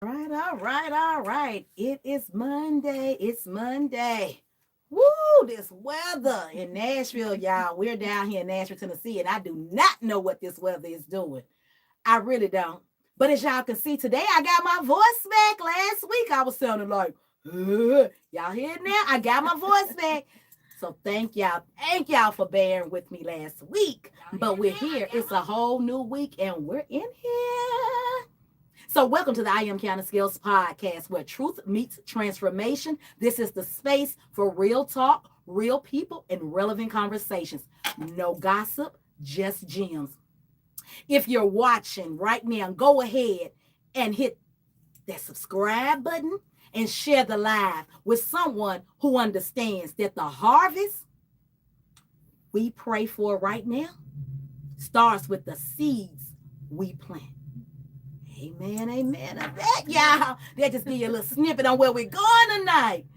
All right. It is Monday. It's Monday. Woo, this weather in Nashville, y'all. We're down here in Nashville, Tennessee, and I do not know what this weather is doing. I really don't. But as y'all can see today, I got my voice back. Last week, I was sounding like, y'all hear it now? I got my voice back. So thank y'all. Thank y'all for bearing with me last week. But we're here. It's a whole new week, and we're in here. So welcome to the I Am Qiana Skills podcast, where truth meets transformation. This is the space for real talk, real people, and relevant conversations. No gossip, just gems. If you're watching right now, go ahead and hit that subscribe button and share the live with someone who understands that the harvest we pray for right now starts with the seeds we plant. Amen, amen. Of that, y'all. That just give you a little snippet on where we're going tonight.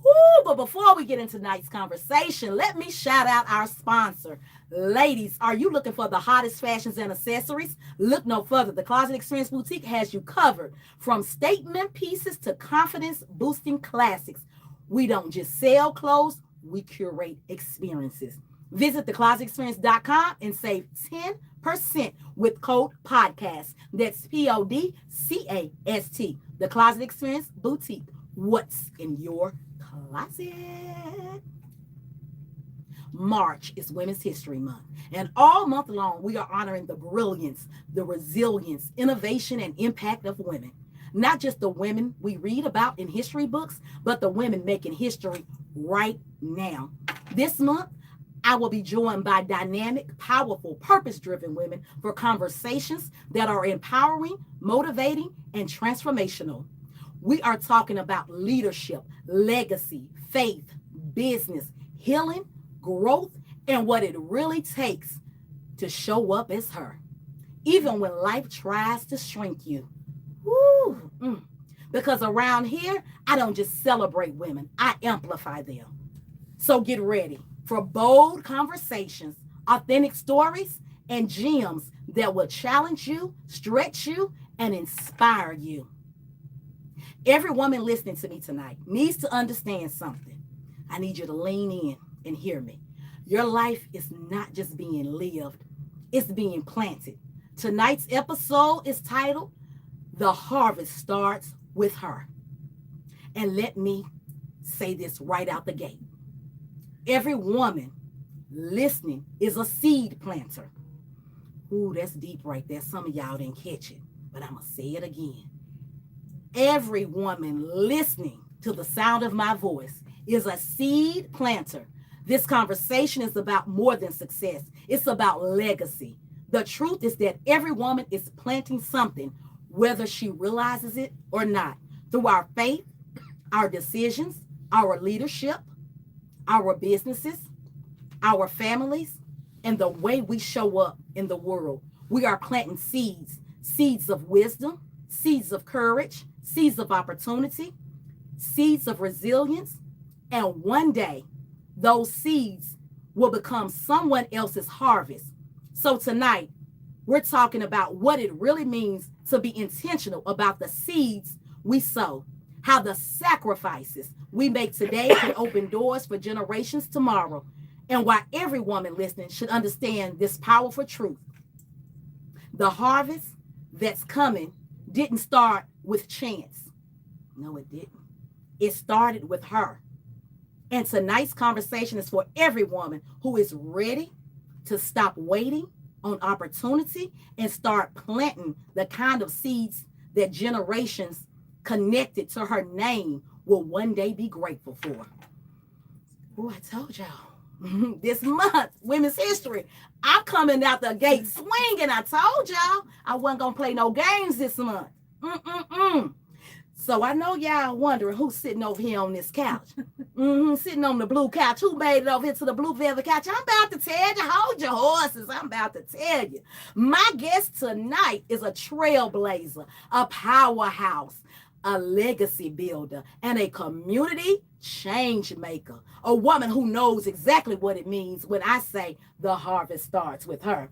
Woo, but before we get into tonight's conversation, let me shout out our sponsor. Ladies, are you looking for the hottest fashions and accessories? Look no further. The Closet Experience Boutique has you covered. From statement pieces to confidence-boosting classics. We don't just sell clothes, we curate experiences. Visit theclosetexperience.com and save 10% with code podcast. That's PODCAST. The Closet Experience Boutique. What's in your closet? March is Women's History Month, and all month long we are honoring the brilliance, the resilience, innovation, and impact of women. Not just the women we read about in history books, but the women making history right now. This month, I will be joined by dynamic, powerful, purpose-driven women for conversations that are empowering, motivating, and transformational. We are talking about leadership, legacy, faith, business, healing, growth, and what it really takes to show up as her, even when life tries to shrink you. Woo! Because around here, I don't just celebrate women, I amplify them. So get ready for bold conversations, authentic stories, and gems that will challenge you, stretch you, and inspire you. Every woman listening to me tonight needs to understand something. I need you to lean in and hear me. Your life is not just being lived, it's being planted. Tonight's episode is titled, The Harvest Starts with Her. And let me say this right out the gate. Every woman listening is a seed planter. Ooh, that's deep right there. Some of y'all didn't catch it, but I'm going to say it again. Every woman listening to the sound of my voice is a seed planter. This conversation is about more than success. It's about legacy. The truth is that every woman is planting something, whether she realizes it or not, through our faith, our decisions, our leadership, our businesses, our families, and the way we show up in the world. We are planting seeds, seeds of wisdom, seeds of courage, seeds of opportunity, seeds of resilience, and one day those seeds will become someone else's harvest. So tonight, we're talking about what it really means to be intentional about the seeds we sow, how the sacrifices we make today can open doors for generations tomorrow, and why every woman listening should understand this powerful truth. The harvest that's coming didn't start with chance. No, it didn't. It started with her. And tonight's conversation is for every woman who is ready to stop waiting on opportunity and start planting the kind of seeds that generations connected to her name will one day be grateful for. Oh, I told y'all. This month, Women's History, I'm coming out the gate swinging. I told y'all I wasn't going to play no games this month. So I know y'all wondering who's sitting over here on this couch. Sitting on the blue couch. Who made it over here to the blue velvet couch? I'm about to tell you. Hold your horses. I'm about to tell you. My guest tonight is a trailblazer, a powerhouse, a legacy builder, and a community change maker. A woman who knows exactly what it means when I say the harvest starts with her.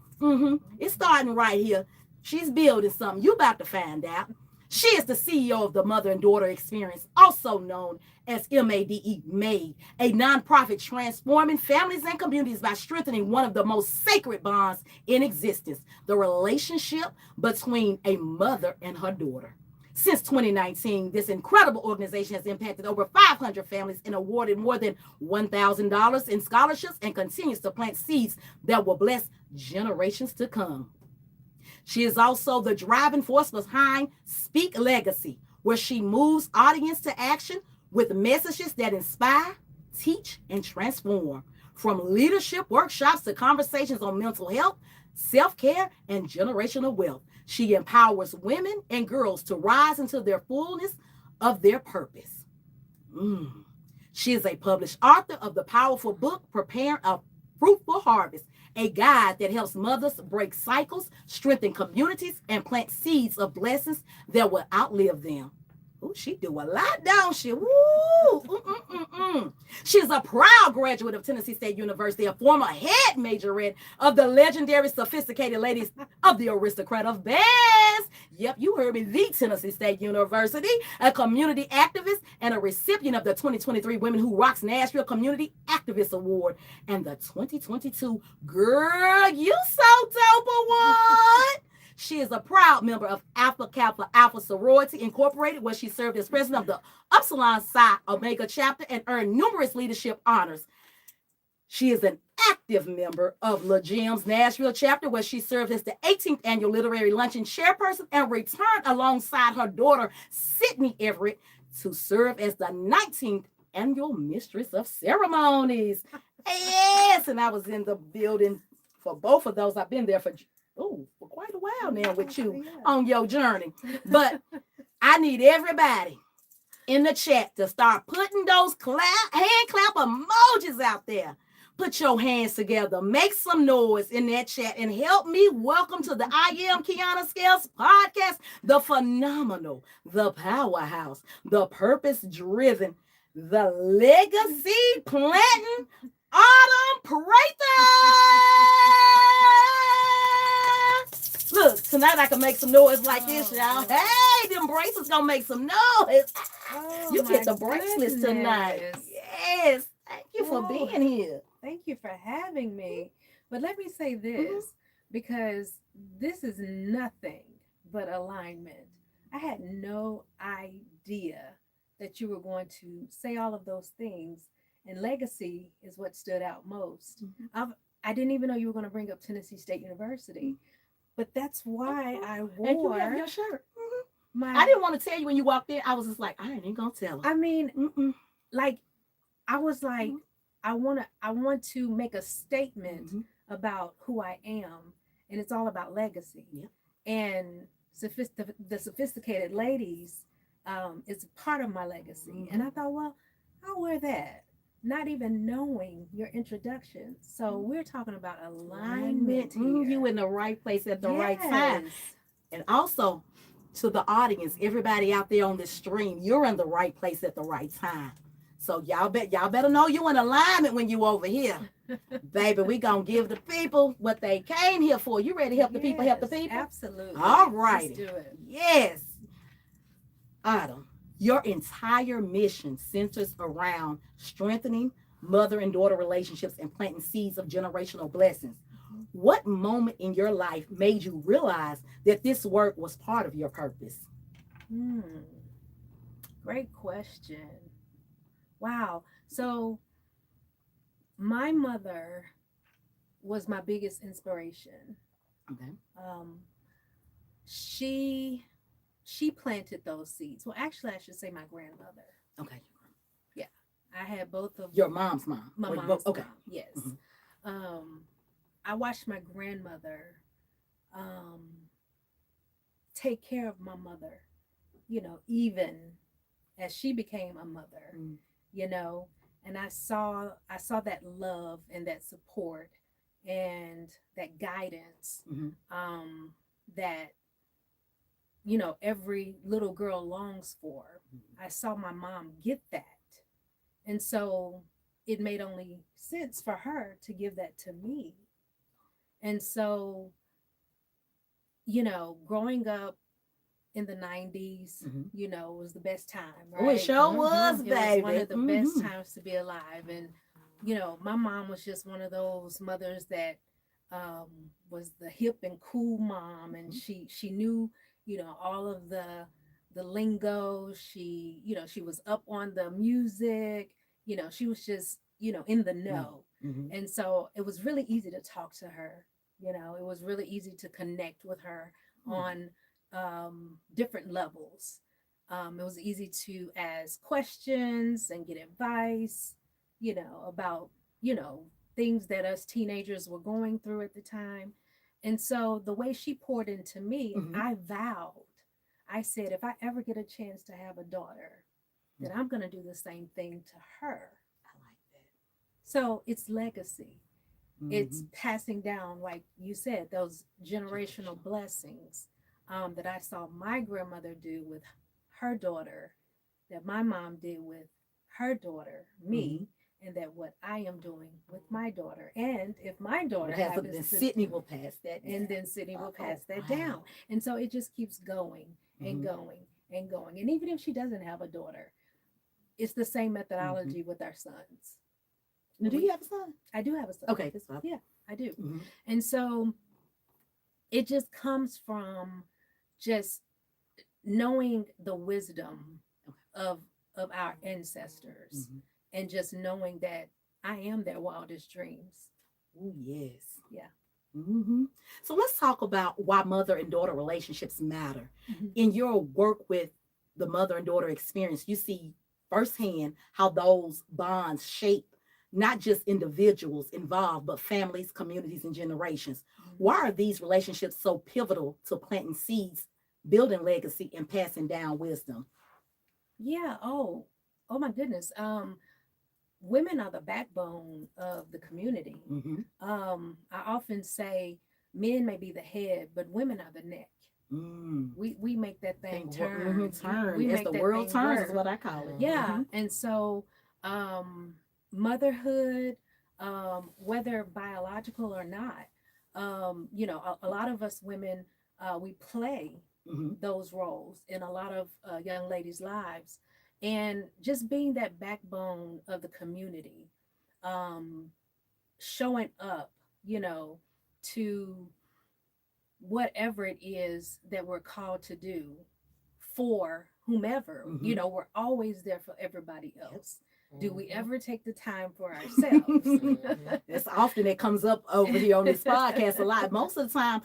It's starting right here. She's building something. You about to find out. She is the CEO of the Mother and Daughter Experience, also known as MADE, MADE, a nonprofit transforming families and communities by strengthening one of the most sacred bonds in existence, the relationship between a mother and her daughter. Since 2019, this incredible organization has impacted over 500 families and awarded more than $1,000 in scholarships and continues to plant seeds that will bless generations to come. She is also the driving force behind Speak Legacy, where she moves audience to action with messages that inspire, teach, and transform. From leadership workshops to conversations on mental health, self-care, and generational wealth, she empowers women and girls to rise into their fullness of their purpose. Mm. She is a published author of the powerful book, Preparing a Fruitful Harvest, a guide that helps mothers break cycles, strengthen communities, and plant seeds of blessings that will outlive them. Oh, she do a lot, don't she? Woo! She's a proud graduate of Tennessee State University, a former head majorette of the legendary Sophisticated Ladies of the Aristocrat of Bass. Yep, you heard me, the Tennessee State University, a community activist and a recipient of the 2023 Women Who Rocks Nashville Community Activist Award and the 2022 Girl You So Dope Award. She is a proud member of Alpha Kappa Alpha Sorority Incorporated, where she served as president of the Upsilon Psi Omega chapter and earned numerous leadership honors. She is an active member of La Gem's Nashville chapter, where she served as the 18th annual literary luncheon chairperson and returned alongside her daughter, Sydney Everett, to serve as the 19th annual mistress of ceremonies. Yes, and I was in the building for both of those. I've been there for quite a while now with you on your journey. But I need everybody in the chat to start putting those hand clap emojis out there. Put your hands together, make some noise in that chat, and help me welcome to the I Am Qiana Scales podcast, the phenomenal, the powerhouse, the purpose-driven, the legacy planting Autumn Prather. Look, tonight I can make some noise like this, y'all. Hey, them bracelets gonna make some noise. You get the bracelets tonight. Yes. Thank you for being here. Thank you for having me. But let me say this, because this is nothing but alignment. I had no idea that you were going to say all of those things, and legacy is what stood out most. I didn't even know you were going to bring up Tennessee State University. But that's why I wore. And you have your shirt. I didn't want to tell you when you walked in. I was just like, I ain't gonna tell her. I mean, like, I was like, I want to make a statement about who I am, and it's all about legacy. And the Sophisticated Ladies is part of my legacy. And I thought, well, I'll wear that, not even knowing your introduction. So we're talking about alignment here. You in the right place at the right time. And also, to the audience, everybody out there on this stream, you're in the right place at the right time. So y'all better know you in alignment when you over here. Baby, we gonna give the people what they came here for. You ready to help the people help the people? Absolutely. All right. Let's do it. Yes. Autumn, your entire mission centers around strengthening mother and daughter relationships and planting seeds of generational blessings. What moment in your life made you realize that this work was part of your purpose? Great question. Wow. So my mother was my biggest inspiration. Okay. She planted those seeds. Well, actually, I should say my grandmother. Okay. Yeah. I had both of your mom's mom. My mom's mom. Yes. I watched my grandmother take care of my mother, even as she became a mother, and I saw that love and that support and that guidance that every little girl longs for. I saw my mom get that. And so it made only sense for her to give that to me. And so, growing up in the 90s, was the best time, Oh, it right? sure was, It was one baby. of the best times to be alive. And, my mom was just one of those mothers that was the hip and cool mom. And she knew, all of the lingo. She was up on the music. She was just, in the know. And so it was really easy to talk to her. It was really easy to connect with her on different levels. It was easy to ask questions and get advice, about, you know, things that us teenagers were going through at the time. And so the way she poured into me, I vowed, I said, if I ever get a chance to have a daughter, then I'm going to do the same thing to her. I like that. So it's legacy. It's passing down, like you said, those generational blessings that I saw my grandmother do with her daughter, that my mom did with her daughter, me, and that what I am doing with my daughter. And if my daughter happens then to, Sydney will pass that down. and then Sydney will pass that down. And so it just keeps going and going and going. And even if she doesn't have a daughter, it's the same methodology with our sons. Now, do you have a son? I do have a son. Okay. Yeah, I do. And so it just comes from just knowing the wisdom of our ancestors and just knowing that I am their wildest dreams. Oh, yes. Yeah. So let's talk about why mother and daughter relationships matter. In your work with the mother and daughter experience, you see firsthand how those bonds shape not just individuals involved, but families, communities, and generations. Why are these relationships so pivotal to planting seeds, building legacy, and passing down wisdom? Yeah. Oh my goodness. Women are the backbone of the community. I often say men may be the head, but women are the neck. We make that thing turn. We As make the that world thing turns work. is what I call it. Yeah. And so motherhood, whether biological or not, a lot of us women, we play those roles in a lot of young ladies' lives. And just being that backbone of the community, um, showing up, to whatever it is that we're called to do for whomever, we're always there for everybody else. Do we ever take the time for ourselves? It's often it comes up over here on this podcast a lot. Most of the time,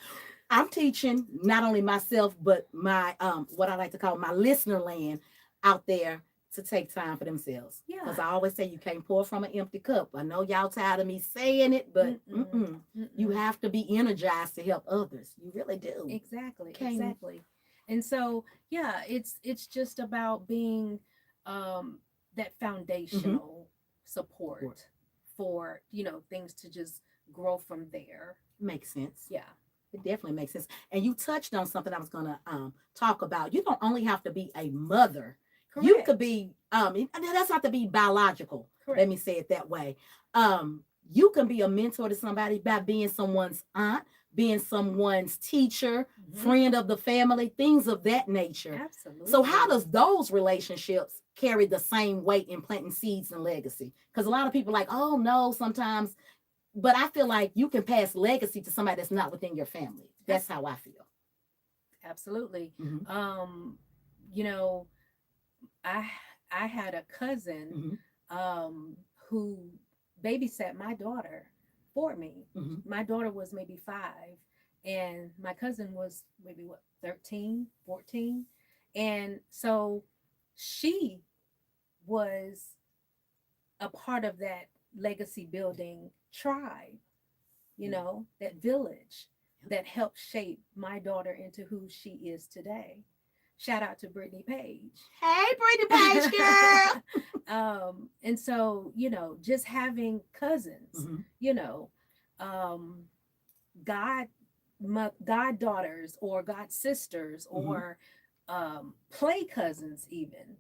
I'm teaching not only myself but my what I like to call my listener land out there to take time for themselves. Yeah. Because I always say you can't pour from an empty cup. I know y'all tired of me saying it, but you have to be energized to help others. You really do. Exactly. Exactly. And so, yeah, it's just about being that foundational support for, things to just grow from there. Makes sense. Yeah. It definitely makes sense. And you touched on something I was going to talk about. You don't only have to be a mother. Correct. You could be, that's not to be biological. Correct. Let me say it that way. You can be a mentor to somebody by being someone's aunt, being someone's teacher, friend of the family, things of that nature. Absolutely. So how does those relationships carry the same weight in planting seeds and legacy? Because a lot of people are like, oh no, sometimes, but I feel like you can pass legacy to somebody that's not within your family. That's how I feel. Absolutely. I had a cousin who babysat my daughter for me. My daughter was maybe 5 and my cousin was maybe 13, 14. And so she was a part of that legacy building tribe, that village that helped shape my daughter into who she is today. Shout out to Brittany Page. Hey, Brittany Page, girl. And so, just having cousins, god daughters or god sisters or play cousins even.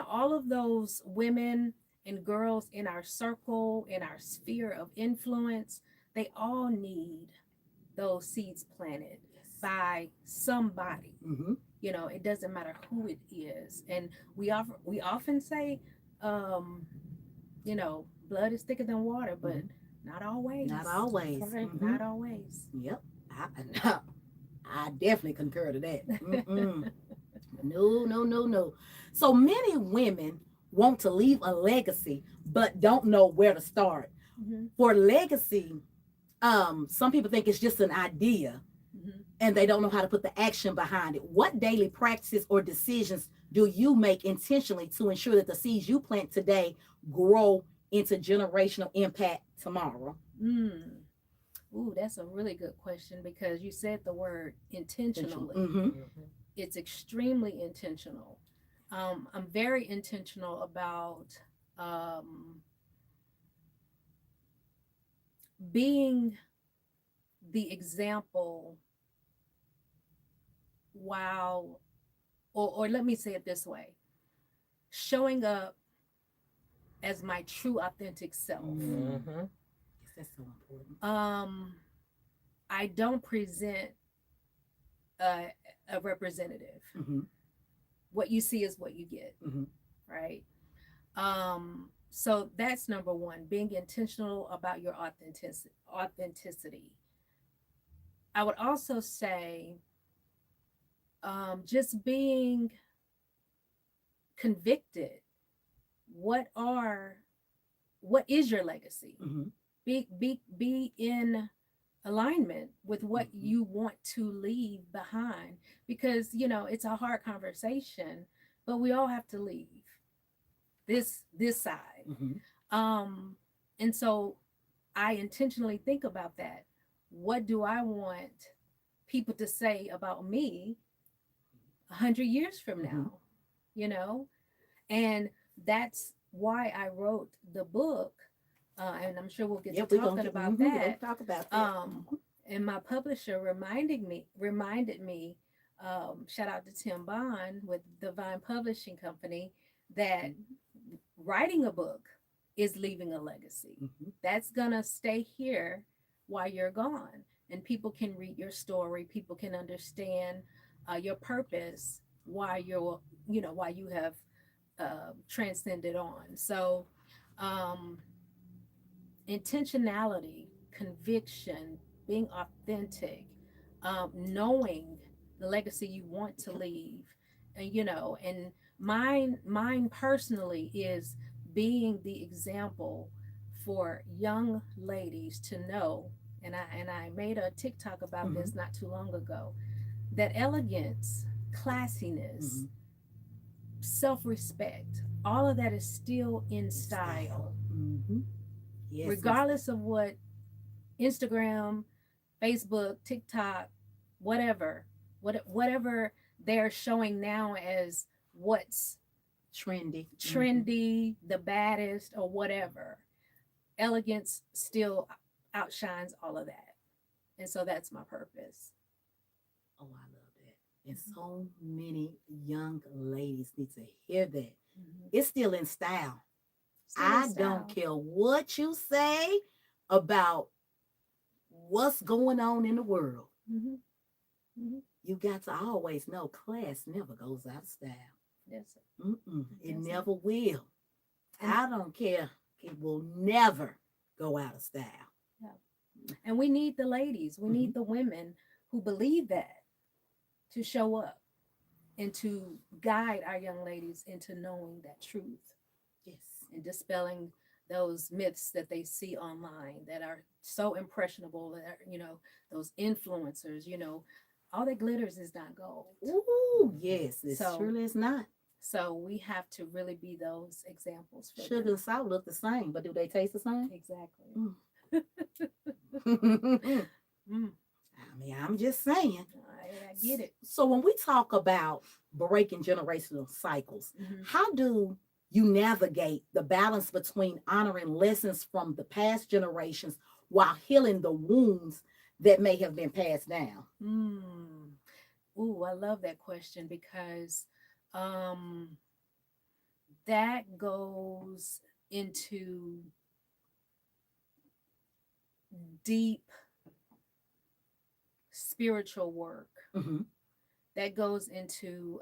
All of those women and girls in our circle, in our sphere of influence, they all need those seeds planted by somebody. It doesn't matter who it is. And we often say, um, blood is thicker than water, but Mhm. not always. Not always. Right? Hmm. Not always. Yep. I, I definitely concur to that. Mm-mm. No, no, no, no. So many women want to leave a legacy, but don't know where to start. Hmm. For legacy, some people think it's just an idea Hmm. and they don't know how to put the action behind it. What daily practices or decisions do you make intentionally to ensure that the seeds you plant today grow into generational impact tomorrow? Mm. Ooh, that's a really good question because you said the word Intentional. intentionally. Mm-hmm. It's extremely intentional. I'm very intentional about um, being the example while, or let me say it this way, showing up as my true authentic self. Mm-hmm. Yes, that's so important. Um, I don't present a, a representative. Mm-hmm. What you see is what you get, Mm-hmm. right? So that's number one, being intentional about your authenticity. I would also say just being convicted. What are what is your legacy? Mm-hmm. Be in alignment with what Mm-hmm. you want to leave behind, because it's a hard conversation, but we all have to leave this side. Mm-hmm. um and so I intentionally think about that. What do I want people to say about me 100 years from Mm-hmm. now? you know and that's why I wrote the book, and I'm sure we'll get to Yep, we're gonna talking get. about Mm-hmm. We're gonna that. talk about that. um and my publisher reminded me, shout out to Tim Bond with Divine Publishing Company, that Mm-hmm. writing a book is leaving a legacy Mm-hmm. that's gonna stay here while you're gone, and people can read your story, people can understand your purpose, why why you have transcended on. So um intentionality, conviction, being authentic, knowing the legacy you want to Yep. leave, and mine personally is being the example for young ladies to know. And I made a TikTok about Mm-hmm. this not too long ago, that elegance, classiness, Mm-hmm. self-respect, all of that is still in In style. style, Mm-hmm. Yes, yes. regardless of what Instagram, Facebook, TikTok, whatever, whatever they're showing now as what's Trendy. Mm-hmm. trendy, the baddest, or whatever. Elegance still outshines all of that. And so that's my purpose. Oh, I love that. And so many young ladies need to hear that. Mm-hmm. It's still in style. Still in I don't style. care what you say about what's going on in the world. Mm-hmm. Mm-hmm. You got to always know class never goes out of style. Yes. Mm-mm, it Yes. never will. And I don't care. It will never go out of style. yeah. And we need the ladies. We Mm-hmm. need the women who believe that to show up and to guide our young ladies into knowing that truth Yes. and dispelling those myths that they see online that are so impressionable, that are, those influencers, all that glitters is not gold. Ooh, yes. It So surely is not. so we have to really be those examples for Sugar them. and salt look the same, but do they taste the same? Exactly. Mm. Mm, I mean, I'm just saying. I get it. So when we talk about breaking generational cycles, Hmm. how do you navigate the balance between honoring lessons from the past generations while healing the wounds that may have been passed down? Mm. Ooh, I love that question because um, that goes into deep spiritual work. Mm-hmm. that goes into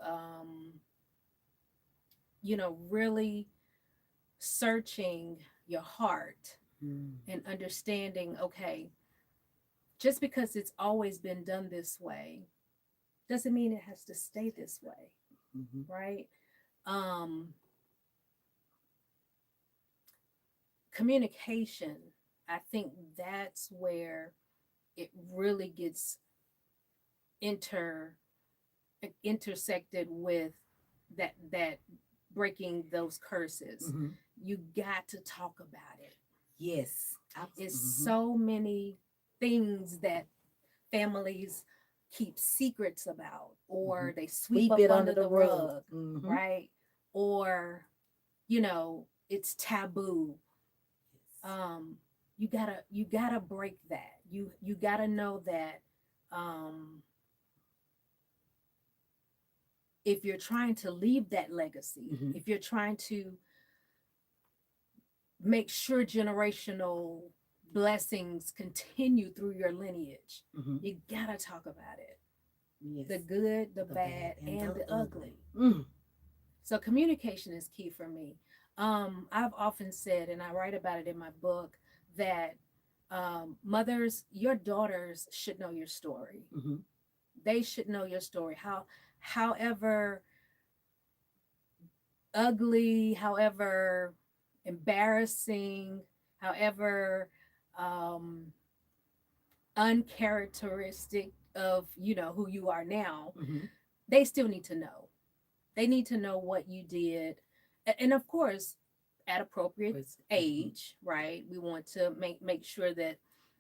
really searching your heart and understanding, okay, just because it's always been done this way doesn't mean it has to stay this way, Mm-hmm. right? um Communication, I think that's where it really gets inter intersected with that breaking those curses. Mm-hmm. You got to talk about it. Yes. It's Mm-hmm. so many things that families keep secrets about, Mm-hmm. or they sweep Sweep up it under under the the rug. rug, Mm-hmm. right? Or it's taboo. um you gotta break that. You gotta know that um if you're trying to leave that legacy, Mm-hmm. if you're trying to make sure generational blessings continue through your lineage, Mm-hmm. you gotta talk about it. Yes. The good, the The bad bad, and and the the ugly. ugly. Mm. So communication is key for me. I've often said, and I write about it in my book, that mothers, your daughters should know your story. Mm-hmm. They should know your story. However ugly, however embarrassing, however um, uncharacteristic of who you are now, Mm-hmm. they still need to know. They need to know what you did, and of course, at appropriate Mm-hmm. age, right? We want to make sure that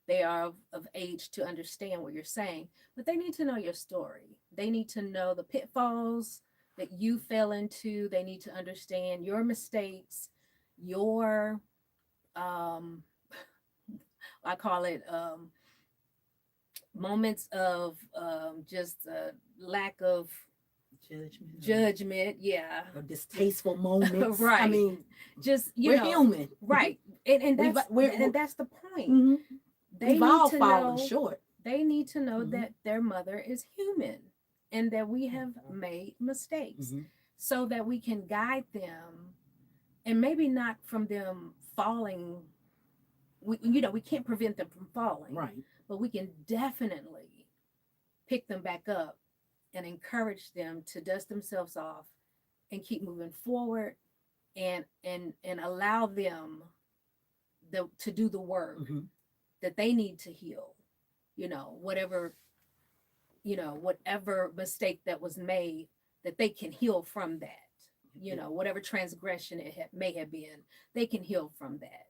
they are of age to understand what you're saying, but they need to know your story. They need to know the pitfalls that you fell into. They need to understand your mistakes, your um, I call it moments of just lack of Judgment judgment. Yeah. or distasteful moments. I Right. mean, Just we're human. right. And We've that's we're and that's the point. mhm. They We've need all to fallen know short. they need to know Mm-hmm. that their mother is human and that we have made mistakes, Mm-hmm. so that we can guide them, and maybe not from them falling. We can't prevent them from falling, Right. but we can definitely pick them back up and encourage them to dust themselves off and keep moving forward, and allow them to do the work Mm-hmm. that they need to heal, whatever whatever mistake that was made, that they can heal from that. Whatever transgression may have been, they can heal from that.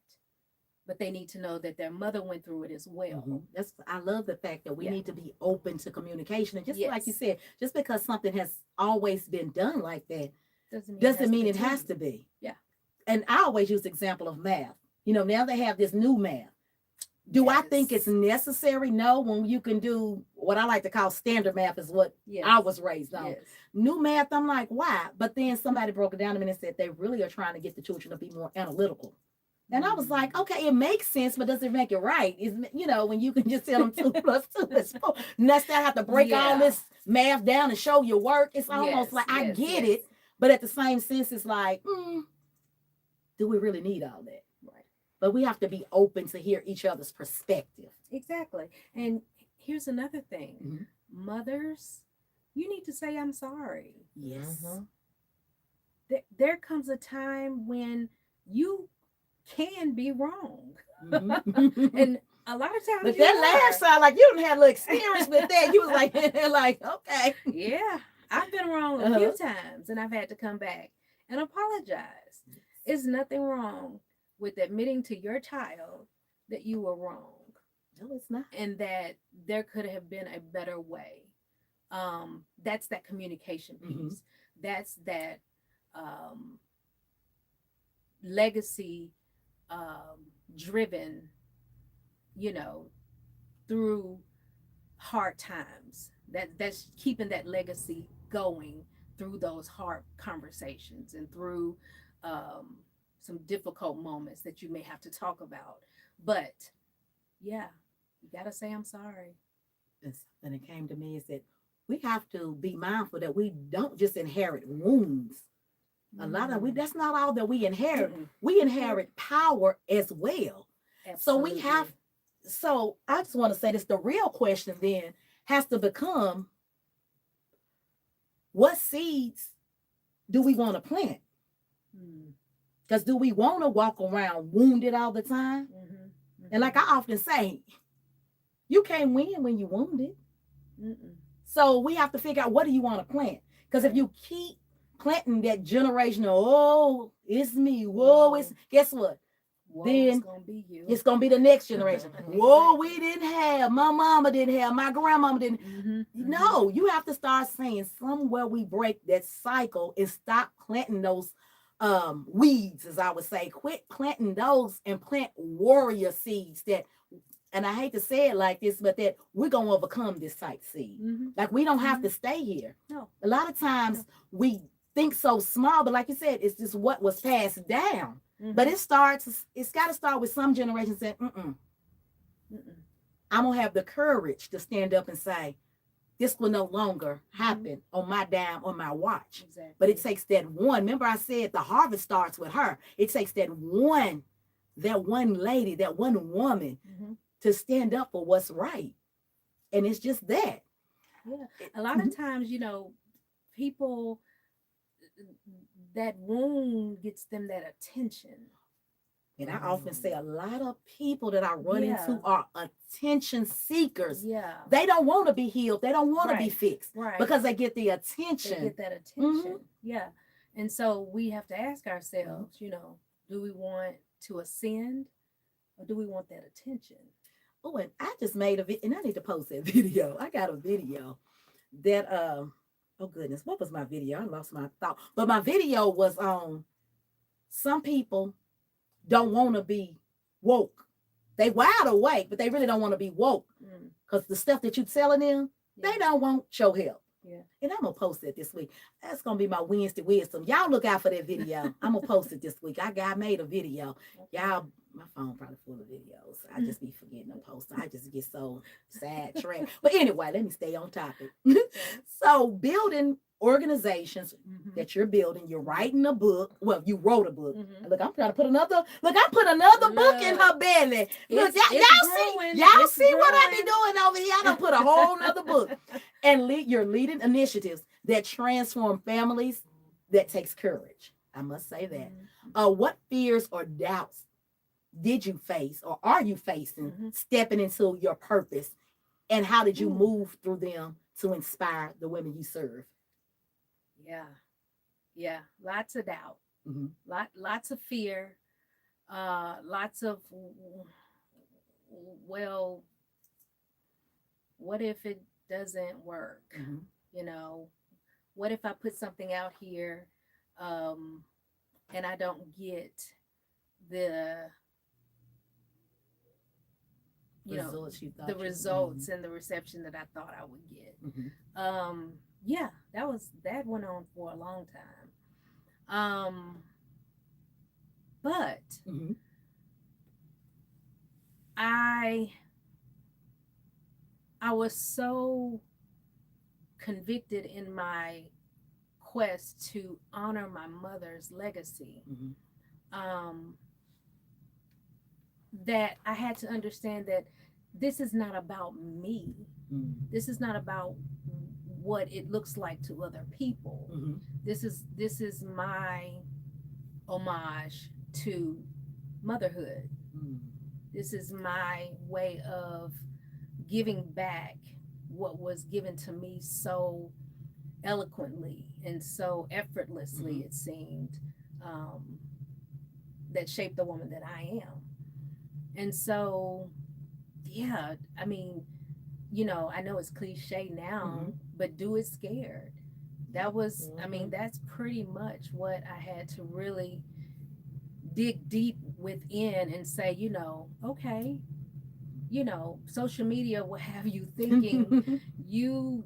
But they need to know that their mother went through it as Mm-hmm. well. That's I love the fact that we Yeah. need to be open to communication, and just like you Yes. said, just because something has always been done like that Doesn't mean it doesn't has to mean it has continue. to be. Yeah. And I always use the example of math. Now they have this new math. Do I think it's Yes. necessary? No, when you can do what I like to call standard math is what Yes. I was raised on. Yes. New math, I'm like, why? But then somebody broke it down to me and said they really are trying to get the children to be more analytical. And I was like, okay, it makes sense, but does it make it right? Is when you can just tell them 2 + 2 is 4. Next, I have to break all Yeah. this math down and show your work. It's almost Yes. like I Yes. get Yes. it, but at the same sense, it's like, do we really need all that? Right. But we have to be open to hear each other's perspective. Exactly. And here's another thing. Mm-hmm. Mothers, you need to say, I'm sorry. Yes. Mm-hmm. There comes a time when you can be wrong. Mm-hmm. And a lot of times but you that laugh sound like you didn't have a little experience with that. You was like, like, okay. Yeah, I've been wrong a few times and I've had to come back and apologize. There's nothing wrong with admitting to your child that you were wrong. No, it's not. And that there could have been a better way. That's that communication piece. Mm-hmm. That's that um, legacy driven, you know, through hard times. That's keeping that legacy going through those hard conversations and through some difficult moments that you may have to talk about. But yeah, you gotta say I'm sorry. And something that came to me is that we have to be mindful that we don't just inherit wounds. A lot of that's not all that we inherit. We inherit power as well. Absolutely. So I just want to say this, the real question then has to become, what seeds do we want to plant? Because do we want to walk around wounded all the time? And like I often say, you can't win when you're wounded. So we have to figure out, what do you want to plant? Because if you keep planting that generational, oh, it's me, whoa, it's, guess what? Whoa, then it's gonna be you. It's gonna be the next generation. Whoa, we didn't have, my mama didn't have, my grandmama didn't. No, you have to start saying, somewhere we break that cycle and stop planting those weeds, as I would say. Quit planting those and plant warrior seeds that, and I hate to say it like this, but that we're gonna overcome this type seed. Like, we don't have to stay here. No. A lot of times we think so small, but like you said, it's just what was passed down. But it's got to start with some generation saying, I'm gonna have the courage to stand up and say, this will no longer happen on my dime or my watch. Exactly. But it takes that one. Remember, I said the harvest starts with her. It takes that one lady, that one woman to stand up for what's right. And it's just that. Yeah. A lot of times, people, that wound gets them that attention. And I often say, a lot of people that I run into are attention seekers. Yeah. They don't want to be healed. They don't want to be fixed. Right. Because they get the attention. They get that attention. Yeah. And so we have to ask ourselves, do we want to ascend, or do we want that attention? Oh, and I just made a video, and I need to post that video. I got a video that oh goodness, what was my video? I lost my thought. But my video was on, some people don't want to be woke. They wide awake, but they really don't want to be woke. Because the stuff that you're telling them, they don't want your help. Yeah. And I'm going to post it this week. That's going to be my Wednesday wisdom. Y'all look out for that video. I'm going to post it this week. I made a video. Y'all, my phone probably full of videos. I just be forgetting to post. I just get so sidetracked. But anyway, let me stay on topic. So building organizations that you're building, you're writing a book. Well, you wrote a book. Look, I'm trying to put another book in her belly. Look, y'all see what I be doing over here? I done put a whole nother book. And you're leading initiatives that transform families. That takes courage. I must say that. What fears or doubts did you face, or are you facing, stepping into your purpose? And how did you move through them to inspire the women you serve? Yeah. Lots of doubt. Lots of fear. Lots of, well, what if it doesn't work? What if I put something out here and I don't get the results and the reception that I thought I would get. That went on for a long time. But I was so convicted in my quest to honor my mother's legacy that I had to understand that this is not about me. This is not about what it looks like to other people. This is my homage to motherhood. This is my way of giving back what was given to me so eloquently and so effortlessly, it seemed, that shaped the woman that I am. And so, I mean, I know it's cliche now, but do it scared. That was, I mean, that's pretty much what I had to really dig deep within and say, okay, social media will have you thinking you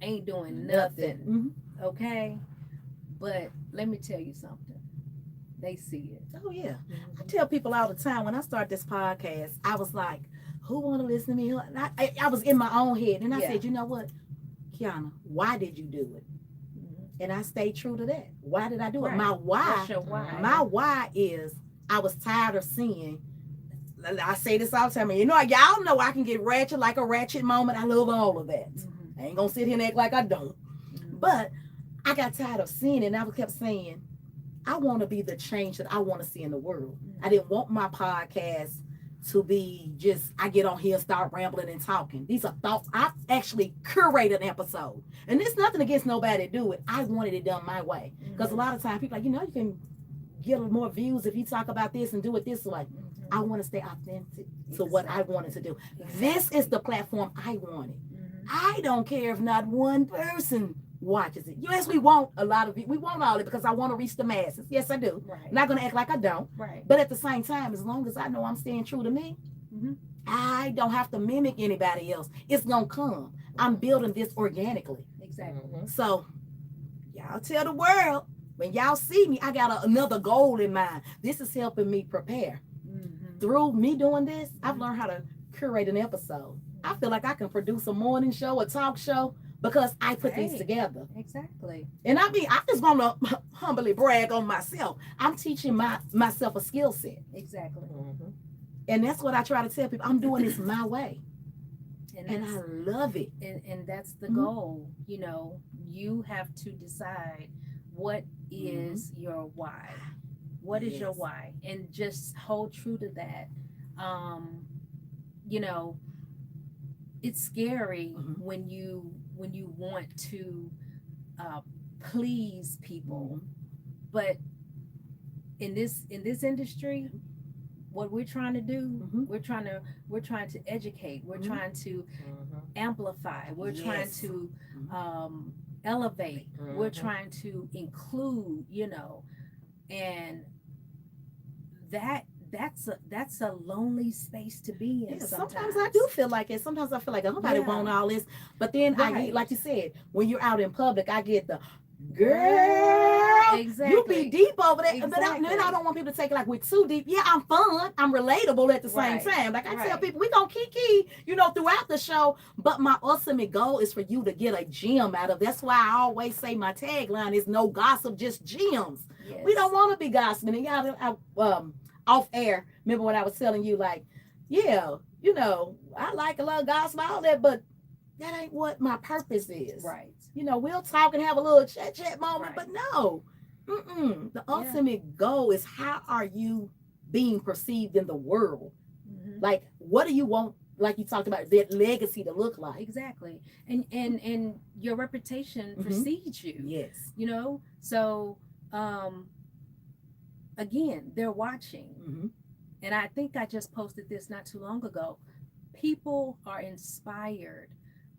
ain't doing nothing. Okay. But let me tell you something. They see it. Oh yeah. I tell people all the time, when I start this podcast, I was like, who want to listen to me? And I was in my own head, and I said, you know what? Qiana, why did you do it? Mhm. And I stayed true to that. Why did I do it? Right. My why, What's your why? my why is I was tired of seeing. I say this all the time. You know, y'all know I can get ratchet like a ratchet moment. I love all of that. I ain't gonna sit here and act like I don't. But I got tired of seeing it, and I kept saying, I want to be the change that I want to see in the world. I didn't want my podcast to be just, I get on here and start rambling and talking. These are thoughts. I actually curated an episode. And it's nothing against nobody to do it. I wanted it done my way. Because a lot of times people are like, you can get more views if you talk about this and do it this way. I want to stay authentic to what I wanted to do. This is the platform I wanted. I don't care if not one person watches it. Yes, we want a lot of it. We want all of it because I want to reach the masses. Yes, I do. Right. I'm not going to act like I don't. Right. But at the same time, as long as I know I'm staying true to me, I don't have to mimic anybody else. It's going to come. I'm building this organically. Exactly. So, y'all tell the world, when y'all see me, I got another goal in mind. This is helping me prepare. Through me doing this, I've learned how to curate an episode. I feel like I can produce a morning show, a talk show, because I put these together. Exactly. And I'm just gonna humbly brag on myself. I'm teaching myself a skill set. Exactly. And that's what I try to tell people. I'm doing this my way. And I love it. And that's the goal. You know, you have to decide what is your why. What is your why? And just hold true to that. You know, it's scary when you want to please people, but in this industry, what we're trying to do, we're trying to educate, we're trying to amplify, we're trying to elevate, we're trying to include, you know, and that's a lonely space to be in. Sometimes I do feel like it. Sometimes I feel like nobody want all this. But then I get, like you said, when you're out in public, I get the girl. Exactly. You be deep over there. But then I don't want people to take it like we're too deep. Yeah, I'm fun. I'm relatable at the same time. Like I tell people, we gonna kiki, you know, throughout the show. But my ultimate goal is for you to get a gem out of. That's why I always say my tagline is no gossip, just gems. Yes. We don't want to be gossiping. And y'all, off air, remember when I was telling you, like, yeah, you know, I like a little gossip, all that, but that ain't what my purpose is. Right. You know, we'll talk and have a little chat moment, but no. The ultimate goal is, how are you being perceived in the world? Like, what do you want, like you talked about, that legacy to look like? Exactly. And your reputation precedes you. Yes. You know, so again, they're watching. And I think I just posted this not too long ago. People are inspired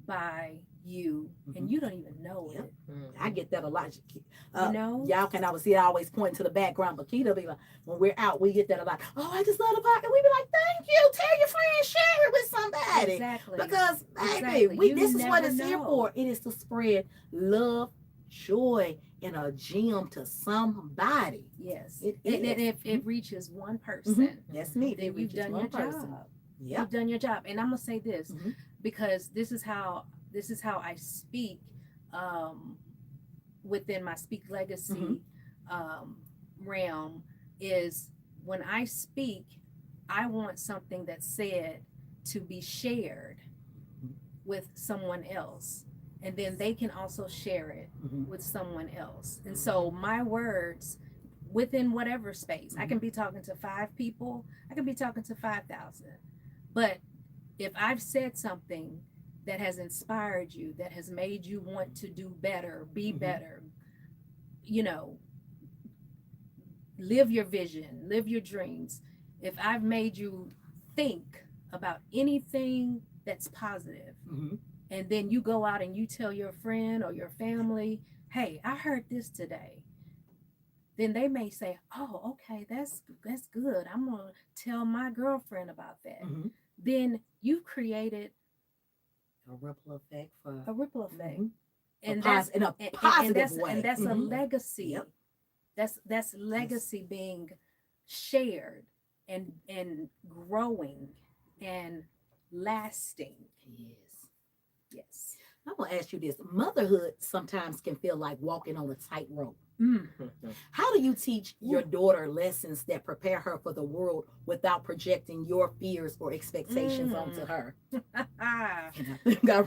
by you, and you don't even know it. I get that a lot. You know, y'all can always point to the background, but Keita be like, when we're out, we get that a lot. Oh, I just love the podcast. We be like, thank you. Tell your friends, share it with somebody. Exactly. Because baby, this is what it's here for. It is to spread love, joy, and a gem to somebody. Yes. And if it reaches one person, that's me. Then you've done your job. You've done your job. And I'm gonna say this because this is how I speak within my Speak Legacy realm, is when I speak, I want something that's said to be shared with someone else. And then they can also share it with someone else. And so my words within whatever space, I can be talking to 5 people, I can be talking to 5,000. But if I've said something that has inspired you, that has made you want to do better, be better, you know, live your vision, live your dreams. If I've made you think about anything that's positive, and then you go out and you tell your friend or your family, hey, I heard this today, then they may say, oh, okay, that's good. I'm going to tell my girlfriend about that. Then you've created a ripple effect. And that's in a positive way. And that's a legacy. That's legacy being shared and growing and lasting. Yes. I'm gonna ask you this: motherhood sometimes can feel like walking on a tightrope. Mm. How do you teach your daughter lessons that prepare her for the world without projecting your fears or expectations onto her? And I think I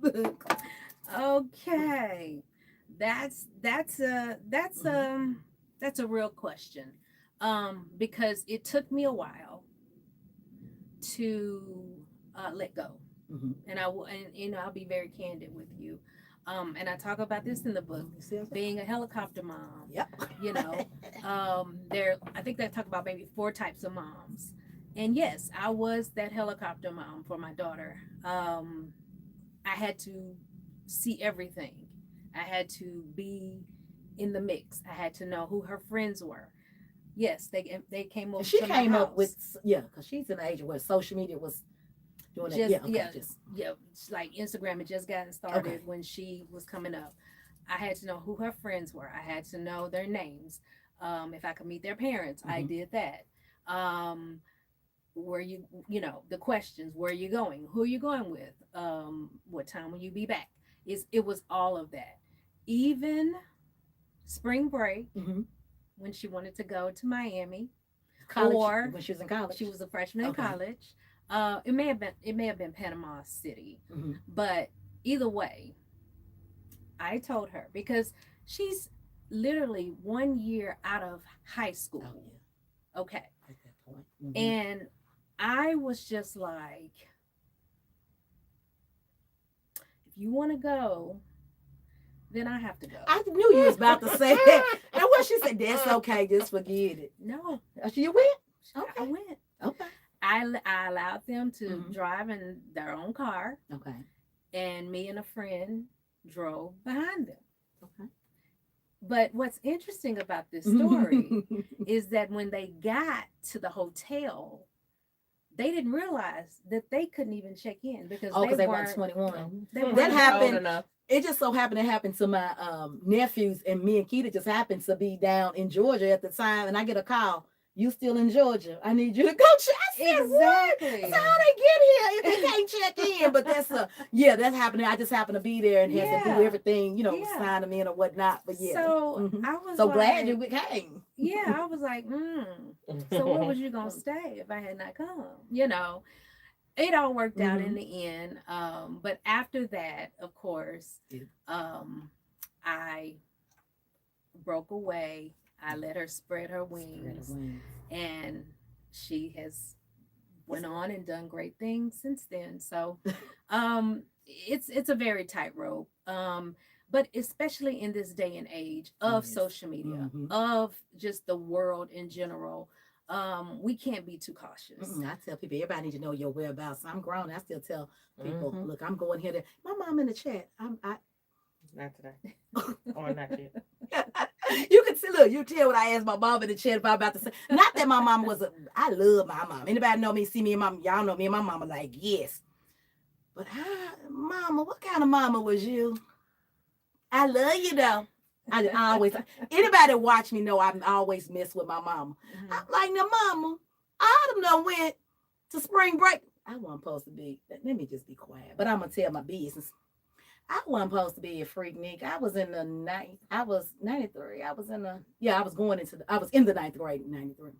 look. Okay, that's a real question, because it took me a while to let go, Mhm. and I'll be very candid with you, and I talk about this in the book, being a helicopter mom. Yep. You know, there I think they talk about maybe four types of moms, and yes, I was that helicopter mom for my daughter. I had to see everything. I had to be in the mix. I had to know who her friends were. Yes, they came over She to my came up house. with, yeah, because she's in the age where social media was doing that. Just Yeah, okay, just yeah, it's like Instagram had just gotten started okay. when she was coming up. I had to know who her friends were. I had to know their names. If I could meet their parents, I Mhm. did that. Where the questions, where are you going, who are you going with, what time will you be back, it was all of that. Even spring break, Mhm. when she wanted to go to Miami, College or when she was in college. she was a freshman in Okay. college. It may have been Panama City, Mhm. but either way, I told her, because she's literally 1 year out of high Oh school. yeah, Okay. at that point. Mhm. And I was just like, if you want to go, then I have to go. I knew you was about to say that. And when she said that's okay, just forget it. No, You went? I Okay. went. Okay. I allowed them to Mhm. drive in their own car, Okay. and me and a friend drove behind them. Okay. But what's interesting about this story is that when they got to the hotel, they didn't realize that they couldn't even check in because Oh, because they weren't weren't 21. they That weren't happened. adult. It just so happened to happen to my nephews, and me and Keita just happened to be down in Georgia at the time, and I get a call. You still in Georgia? I need you to go check. I said, Exactly. what? That's how they get here if they can't check in. But that's yeah, that's happening. I just happened to be there and had to do Yeah. everything, Yeah. sign them in or whatnot. But yeah. So Mhm. I was So like, glad you came. yeah, I was like, so where was you gonna stay if I had not come? It all worked out in Mhm. the end. But after that, of course, Yeah. I broke away. I let her spread her Spread her wings, wings. and she has went on and done great things since then. So, it's a very tightrope. But especially in this day and age of Yes. social media, Mhm. of just the world in general, we can't be too cautious. I tell people, everybody need to know your whereabouts. I'm grown. I still tell people, Mm-hmm. look, I'm going here. My mom in the chat. Not today. Or not yet. You can see, look, you tell what I asked my mom in the chat if I'm about to say. Not that my mom was I love my mom. Anybody know me, see me and mom, y'all know me and my mama like, yes. But mama, what kind of mama was you? I love you though. I always, anybody that watch me know I always mess with my mama. I'm like, now mama, I done went to spring break. I wasn't supposed to be, let me just be quiet, but I'm going to tell my business. I wasn't supposed to be a freak, Nick. I was in the ninth. I was 93. I was in the, yeah, I was in the ninth grade in 93.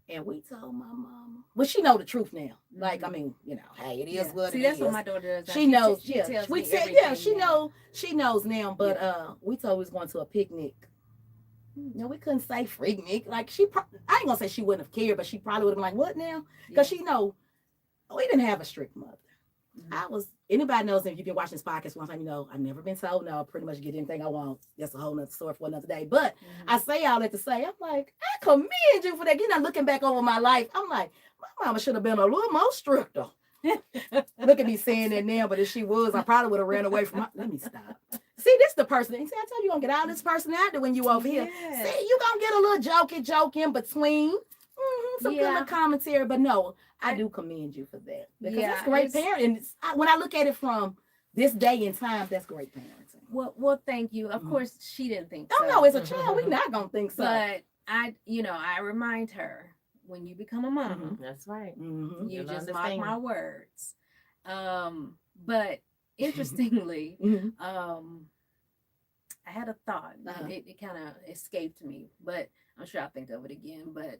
And we told my mama, well, she know the truth now. Like, I mean, hey, it is what See, it that's is. what my daughter does. She knows, She yeah. tells We me said, everything yeah, she now. she knows now. But we told we was going to a picnic. No, we couldn't say freak Nick. Like I ain't gonna say she wouldn't have cared, but she probably would have been like, what now? Because she know we didn't have a strict mother. I was, anybody knows if you've been watching this podcast one time, I've never been told no, I pretty much get anything I want. That's a whole nother story for another day. But I say all that to say, I'm like, I commend you for that. Looking back over my life, I'm like, my mama should have been a little more stricter. Look at me saying that now, but if she was, I probably would have ran away from her. Let me stop. See, this the person. See, I told you, gonna get all this personality when you over here. See, you gonna get a little joke in between. Some good little commentary, but no, I do commend you for that because that's great parenting. When I look at it from this day and time, that's great parenting. Well, thank you. Of course, she didn't think so. Oh no, as a child, we not gonna think so. But I remind her when you become a mama, That's right. Mm-hmm. you You'll just mark understand. my words. But interestingly, Mm-hmm. I had a thought. Uh-huh. It kind of escaped me, but I'm sure I'll think of it again. But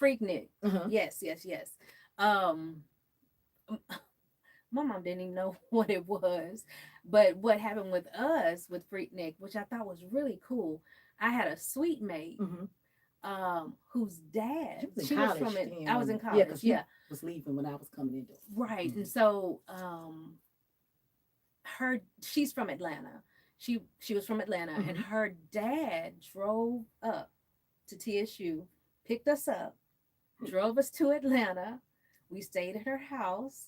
Freaknik. Uh-huh. Yes, yes, yes. Um, my mom didn't even know what it was. But what happened with us with Freaknik, which I thought was really cool, I had a sweet mate Mm-hmm. whose dad, She was in she was college from it. I was then. in Yeah, college, because you yeah, was leaving when I was coming into it. right. Mm-hmm. And so she's from Atlanta. She was from Atlanta, and Mm-hmm. her dad drove up to TSU, picked us up, drove us to Atlanta. We stayed at her house,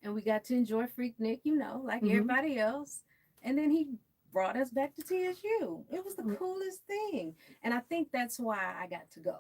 and we got to enjoy Freaknik, like Mm-hmm. everybody else. And then he brought us back to TSU. It was the coolest thing, and I think that's why I got to go,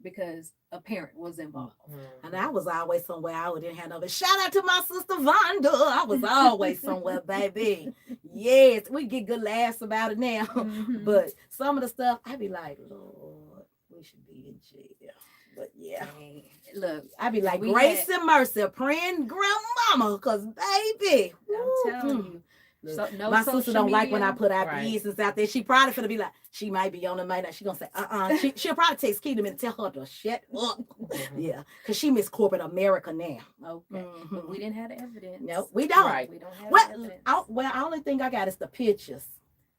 because a parent was involved. And I was always somewhere I didn't have no. But shout out to my sister Vonda. I was always somewhere, baby. Yes, we get good laughs about it now. Mhm. But some of the stuff, I be like, Lord, we should be in jail. But yeah, Dang. Look, I be like, we grace had- and mercy, praying grandmama, because baby, I'm telling woo. you. Look, So no my social sister don't like when I media. put our Right. business out there. She probably finna be like, she might be on the mic. She gonna say, she'll probably text Keita and tell her to shut up. Yeah, because she miss corporate America now. Okay, but we didn't have the evidence. No, we don't. Right. We don't have Well, the evidence. the only thing I got is the pictures.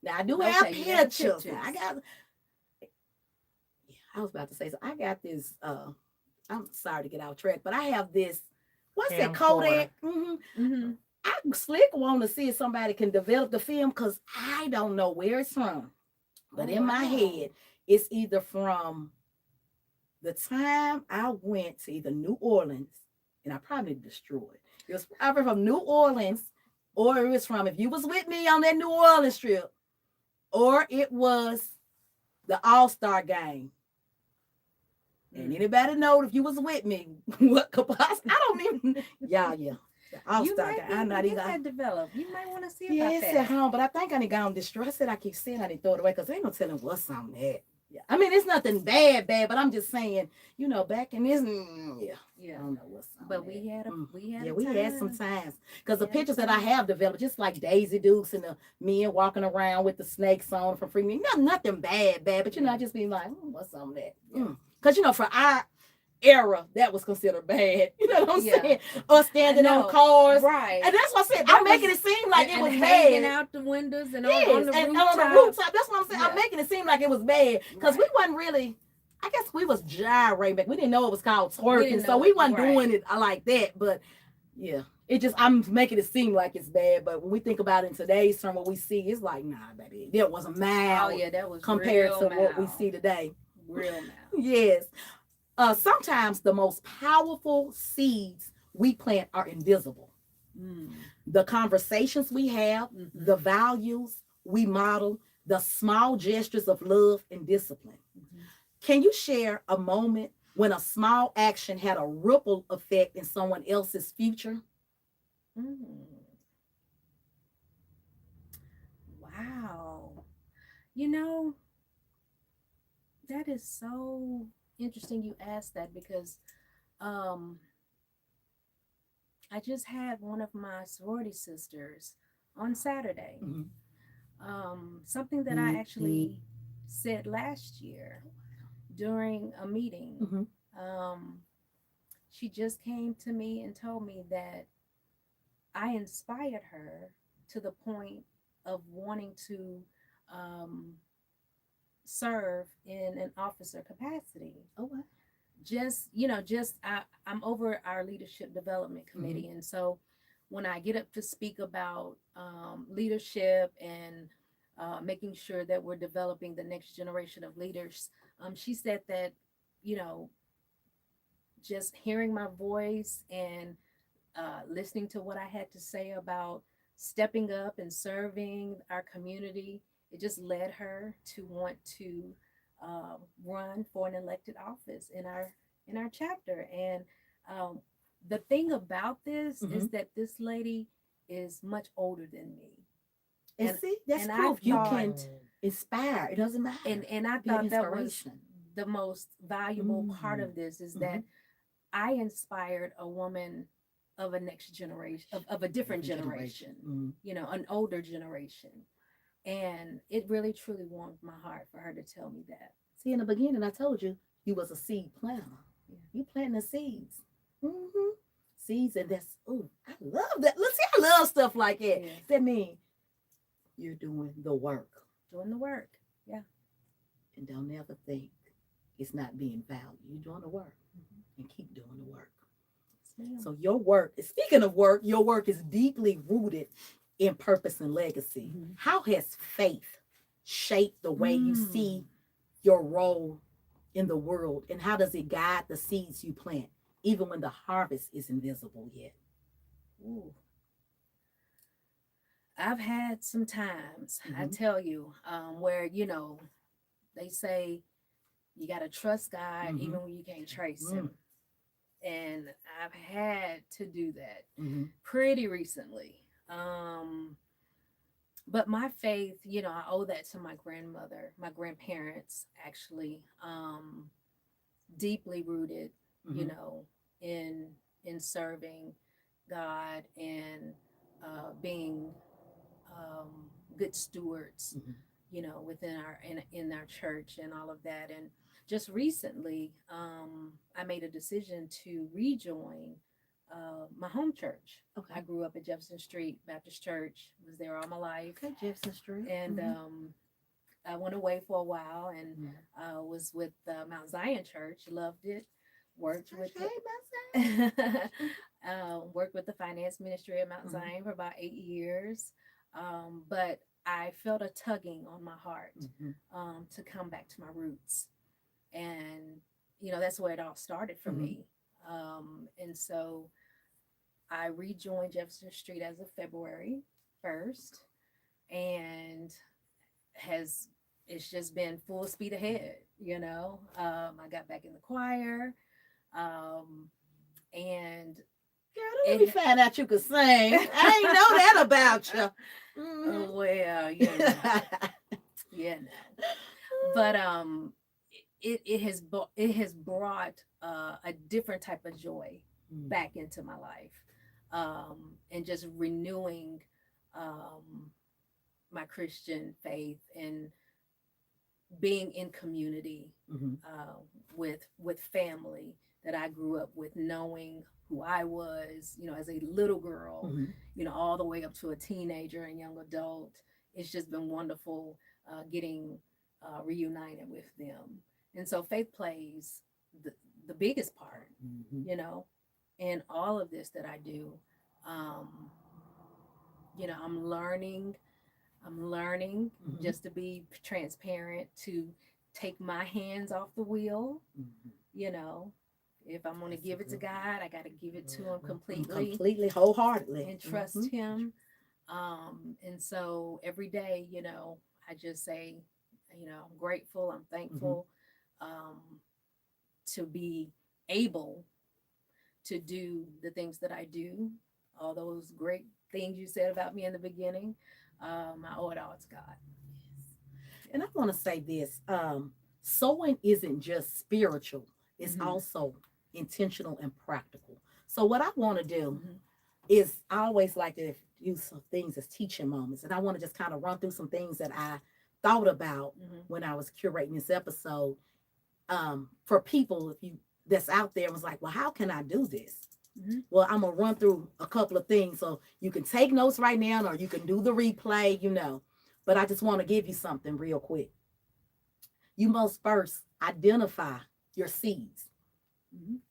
Now I do have Okay, you got the pictures. Now, pictures. I got. I was about to say so. I got this. I'm sorry to get out of track, but I have this. What's that Kodak? Mm-hmm. I slick want to see if somebody can develop the film because I don't know where it's from. But in my head, it's either from the time I went to either New Orleans, and I probably destroyed it. It was probably from New Orleans, or it was from if you was with me on that New Orleans trip, or it was the All-Star game. And anybody know if you was with me, what could possibly, I don't even, yeah. The All-Star game. I'm not even. That develop. You might want to see Yeah, about it's that. at home, but I think I need to go and destroy. I said I keep saying I didn't throw it away because they ain't gonna tell them what's on that. Yeah, I mean it's nothing bad, but I'm just saying, back in this, I don't know what's on But that. we had we had some time. times because the pictures that I have developed, just like Daisy Dukes and the men walking around with the snakes on from Free Me, nothing bad, but I just be like, what's on that? Because for our era that was considered bad. You know what I'm saying? Us standing on cars. Right. And that's what I said. I'm making it seem like it was hanging bad. out the windows and Yes, on the and rooftop. on the rooftop. That's what I'm saying. Yeah. I'm making it seem like it was bad. Because Right. we wasn't really, I guess we was gyrating back. We didn't know it was called twerking. So we wasn't doing it like that. But yeah. It just, I'm making it seem like it's bad. But when we think about it in today's term, what we see, it's like, nah, baby. That was a mild. Oh, yeah, that was compared real to mild. what we see today. Real mild. Yes. Sometimes the most powerful seeds we plant are invisible. The conversations we have, the values we model, the small gestures of love and discipline. Can you share a moment when a small action had a ripple effect in someone else's future? Wow. That is so interesting you asked that because I just had one of my sorority sisters on Saturday. Something that I actually said last year during a meeting. She just came to me and told me that I inspired her to the point of wanting to serve in an officer capacity. Oh, what? I'm over our leadership development committee, and so when I get up to speak about leadership and making sure that we're developing the next generation of leaders, she said that just hearing my voice and listening to what I had to say about stepping up and serving our community, it just led her to want to run for an elected office in our chapter. And the thing about this is that this lady is much older than me. And see, that's proof you can inspire. It doesn't matter. And I thought that was the most valuable part of this is that I inspired a woman of a next generation, of a different generation, you know, an older generation. And it really truly warmed my heart for her to tell me that. See, in the beginning, I told you you was a seed planter. Yeah. You planting the seeds. Seeds, and that's, oh, I love that. Let's see, I love stuff like that. Yeah. That means you're doing the work. Doing the work. Yeah. And don't ever think it's not being valued. You're doing the work and keep doing the work. Yes, so your work, speaking of work, your work is deeply rooted in purpose and legacy. How has faith shaped the way you see your role in the world, and how does it guide the seeds you plant, even when the harvest isn't visible yet? Ooh. I've had some times, I tell you, where, you know, they say you got to trust God even when you can't trace him. And I've had to do that pretty recently. But my faith, you know, I owe that to my grandmother, my grandparents, actually, deeply rooted, you know, in serving God and being good stewards, you know, within our in our church and all of that. And just recently, I made a decision to rejoin my home church. Okay. I grew up at Jefferson Street Baptist Church, was there all my life. Okay, Jefferson Street. And I went away for a while and was with Mount Zion Church, loved it, worked with worked with the finance ministry at Mount Zion for about 8 years. But I felt a tugging on my heart to come back to my roots. And, you know, that's where it all started for me. And so I rejoined Jefferson Street as of February 1st, and it's just been full speed ahead, you know. I got back in the choir, and girl, let me find out you could sing. I ain't know that about you. Well, you know, yeah, no. But it has brought a different type of joy back into my life, and just renewing my Christian faith and being in community with family that I grew up with, knowing who I was, you know, as a little girl, you know, all the way up to a teenager and young adult. It's just been wonderful getting reunited with them. And so faith plays the biggest part, you know, in all of this that I do. You know, I'm learning just to be transparent, to take my hands off the wheel, you know. If I'm going to give it to God, I got to give it to him completely, wholeheartedly, and trust him. And so every day, you know, I just say, you know, I'm grateful, I'm thankful to be able to do the things that I do, all those great things you said about me in the beginning. I owe it all to God. And I want to say this, sowing isn't just spiritual, it's also intentional and practical. So what I want to do is, I always like to use some things as teaching moments, and I want to just kind of run through some things that I thought about when I was curating this episode, for people if you that's out there and was like, well, how can I do this? Well, I'm gonna run through a couple of things, so you can take notes right now, or you can do the replay, you know. But I just want to give you something real quick. You must first identify your seeds.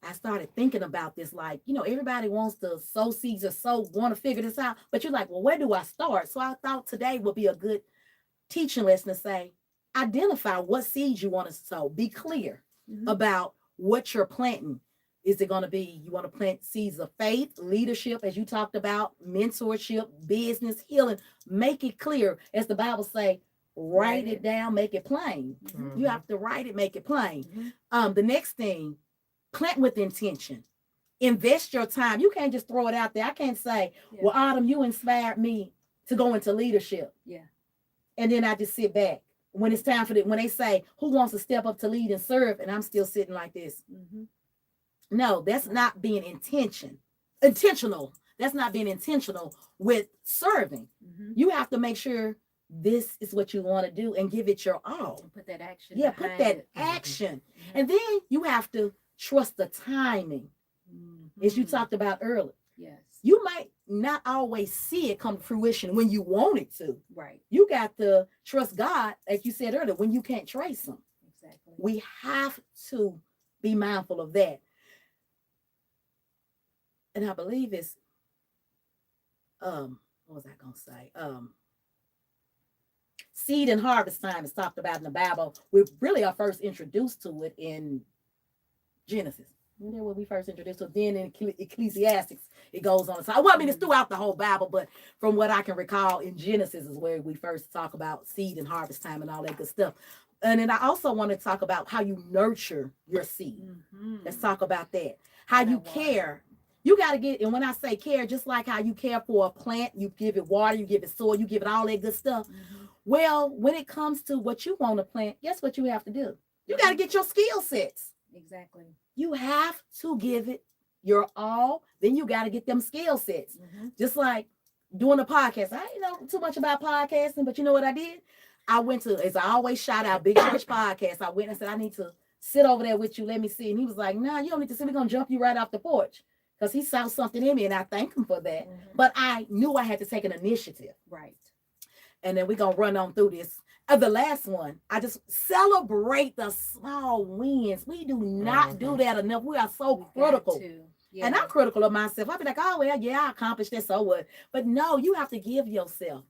I started thinking about this, like, you know, everybody wants to sow seeds or want to figure this out, but you're like, well, where do I start? So I thought today would be a good teaching lesson to say, identify what seeds you want to sow. Be clear about what you're planting. Is it going to be, you want to plant seeds of faith, leadership, as you talked about, mentorship, business, healing? Make it clear. As the Bible say, write it down, make it plain. You have to write it, make it plain. The next thing, plant with intention. Invest your time. You can't just throw it out there. I can't say, well, Autumn, you inspired me to go into leadership. And then I just sit back. when it's time for the, when they say who wants to step up to lead and serve, and I'm still sitting like this. No, that's not being intentional. That's not being intentional with serving. You have to make sure this is what you want to do and give it your all. Put that action. Yeah, put that action. And then you have to trust the timing, as you talked about earlier. Yes. You might not always see it come to fruition when you want it to. Right. You got to trust God, like you said earlier, when you can't trace them. Exactly. We have to be mindful of that. And I believe it's what was I gonna say? Seed and harvest time is talked about in the Bible. We really are first introduced to it in Genesis. Isn't that what we first introduced to it? Then in Ecclesiastics, it goes on. Well, I mean, it's throughout the whole Bible, but from what I can recall, in Genesis is where we first talk about seed and harvest time and all that good stuff. And then I also want to talk about how you nurture your seed. Let's talk about that. How you care. You got to get, and when I say care, just like how you care for a plant, you give it water, you give it soil, you give it all that good stuff. Well, when it comes to what you want to plant, guess what you have to do? You got to get your skill sets. Exactly. You have to give it your all. Then you got to get them skill sets. Just like doing a podcast. I didn't know too much about podcasting, but you know what I did? I went to, as I always shout out, Big Church Podcast. I went and said, I need to sit over there with you. Let me see. And he was like, nah, you don't need to sit. We're going to jump you right off the porch. Because he saw something in me, and I thank him for that. But I knew I had to take an initiative. Right. And then we're going to run on through this. The last one, I just celebrate the small wins. We do not do that enough. We are so critical. And I'm critical of myself. I'll be like, oh, well, yeah, I accomplished this, so what? But no, you have to give yourself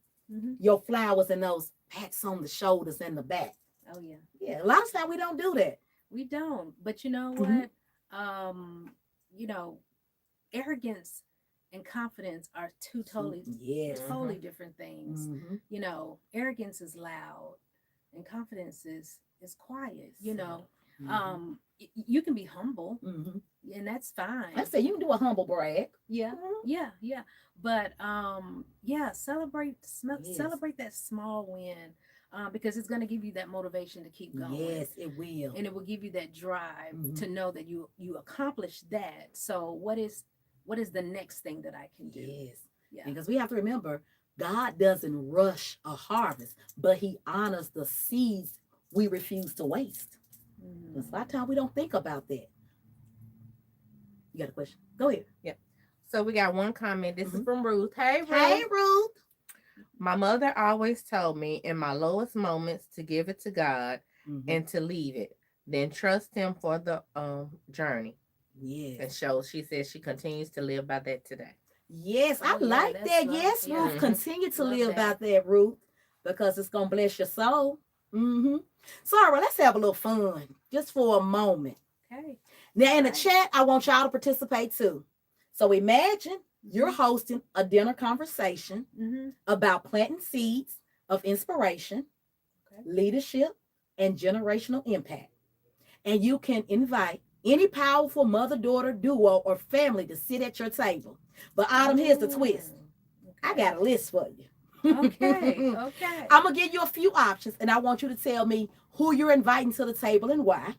your flowers and those pats on the shoulders and the back. Oh, yeah. Yeah, a lot of times we don't do that. We don't. But you know what? You know, arrogance and confidence are two totally different things. You know, arrogance is loud and confidence is quiet. You know, you can be humble and that's fine. I say you can do a humble brag. Yeah. But celebrate that small win. Because it's going to give you that motivation to keep going. Yes, it will. And it will give you that drive to know that you accomplished that. So what is the next thing that I can do? Yes. Yeah. Because we have to remember, God doesn't rush a harvest, but he honors the seeds we refuse to waste. Because a lot of times we don't think about that. You got a question? Go ahead. Yeah. So we got one comment. This is from Ruth. Hey, Ruth. Hey, Ruth. My mother always told me in my lowest moments to give it to God and to leave it. Then trust him for the journey. Yes. And so she says she continues to live by that today. Yes, I like that. Yes, Ruth. Continue to live by that, Ruth, because it's going to bless your soul. So, all right, let's have a little fun just for a moment. Okay. Now, in the chat, I want y'all to participate too. So imagine you're hosting a dinner conversation about planting seeds of inspiration, leadership, and generational impact. And you can invite any powerful mother-daughter duo or family to sit at your table. But Autumn, here's the twist. I got a list for you. Okay. I'm going to give you a few options, and I want you to tell me who you're inviting to the table and why.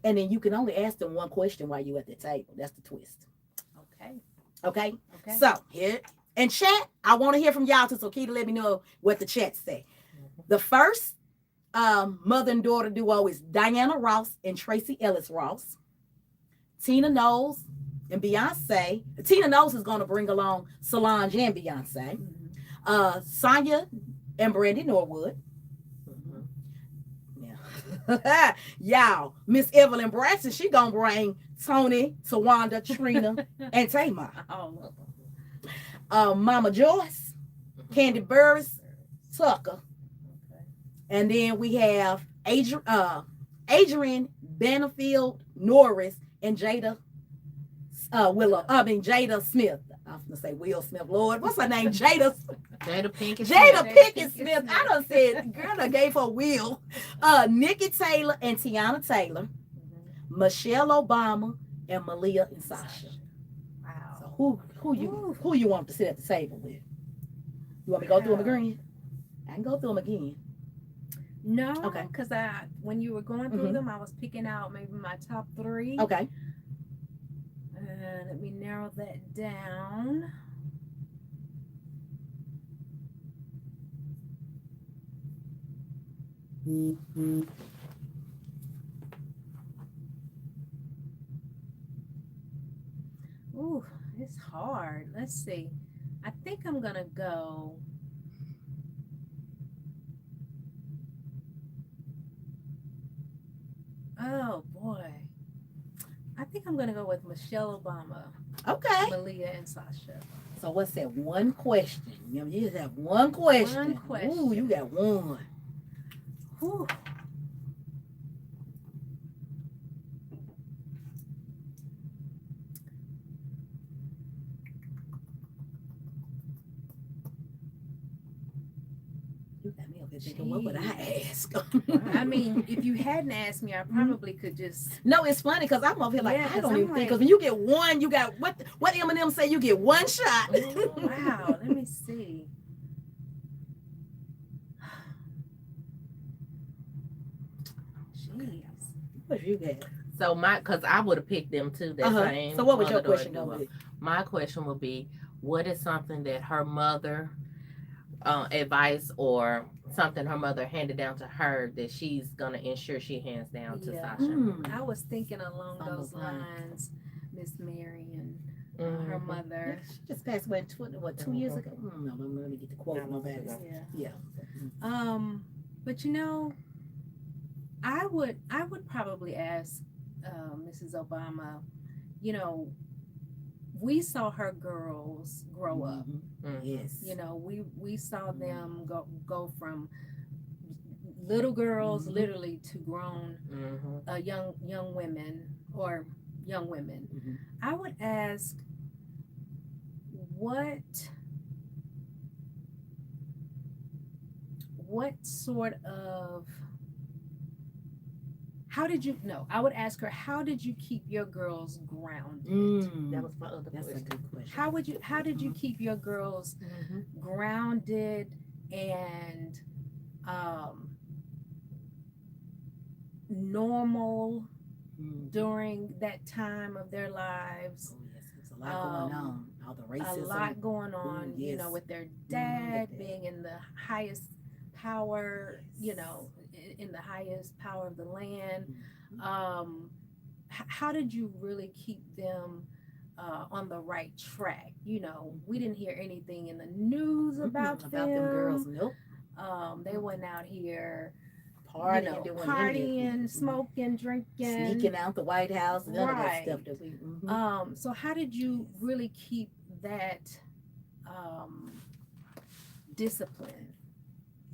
And then you can only ask them one question while you're at the table. That's the twist. Okay. So here in chat, I want to hear from y'all too. So Keita, let me know what the chat say. The first mother and daughter duo is Diana Ross and Tracy Ellis Ross. Tina Knowles and Beyonce. Tina Knowles is going to bring along Solange and Beyonce. Sonya and Brandy Norwood. Yeah. Y'all, Miss Evelyn Branson, she gonna bring Tony, Tawanda, Trina, and Tamar. Mama Joyce, Candy Burris, Tucker. And then we have Adrian Benefield Norris and Jada Smith. I was gonna say Will Smith. Lord, what's her name? Jada Pinkett Smith. I done said, girl, I gave her Will. Nikki Taylor and Tiana Taylor, Michelle Obama, and Malia and Sasha. Wow. So who you want to sit at the table with? You want me to go through them again? I can go through them again. No, Okay. because when you were going through them, I was picking out maybe my top three. Okay. Let me narrow that down. Ooh, it's hard. Let's see. I think I'm gonna go. Oh boy. I think I'm gonna go with Michelle Obama, Okay. Malia, and Sasha. So what's that one question? You just have one question. One question. Ooh, you got one. Whew. You got me up there thinking, what would I ask? I mean, if you hadn't asked me, I probably could just. No, it's funny because I'm over here like, Yeah, I 'cause don't I'm even think, like- because when you get one, you got, what Eminem say, you get one shot. Wow, let me see. Jeez. What you got? So because I would have picked them too. That same. So what was your mother-daughter question duo. gonna be? My question would be, what is something that her mother advice or something her mother handed down to her that she's gonna ensure she hands down to Yeah. Sasha? I was thinking along Fun those with mine. lines, Miss Mary and Mhm. her mother. She just passed away in 2 years ago? No, let me get the quote on that. Yeah. Yeah. But I would probably ask Mrs. Obama. You know, we saw her girls grow up. Mhm. Yes. You know, we saw them go from little girls literally to grown young women or young women. I would ask what sort of I would ask her, how did you keep your girls grounded? That was my other That's a question. good question. How did you keep your girls grounded and normal during that time of their lives? Oh, yes, there's a lot going on. All the racism. A lot going on, Ooh, yes. with their dad being in the highest power, in the highest power of the land. How did you really keep them on the right track? We didn't hear anything in the news about them. girls. Nope. They went out here Partying, doing partying, smoking, drinking, sneaking out the White House, none of that Right. stuff that we. So how did you really keep that discipline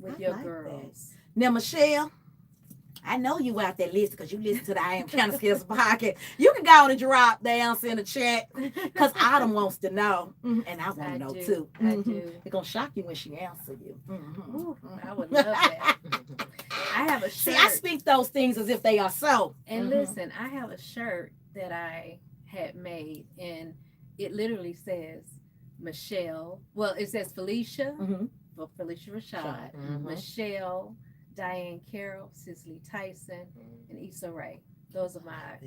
with I your like girls? Now, Michelle, I know you out there listening because you listen to the I Am Kind of Scared podcast. You can go on and drop down in the chat because Autumn wants to know, and I want to know too. I do. It's gonna shock you when she answers you. Ooh, I would love that. I have a shirt. See, I speak those things as if they are so. And listen, I have a shirt that I had made, and it literally says Michelle. Well, it says Felicia, for Felicia Rashad, Michelle, Diane Carroll, Cicely Tyson, and Issa Rae. Those are my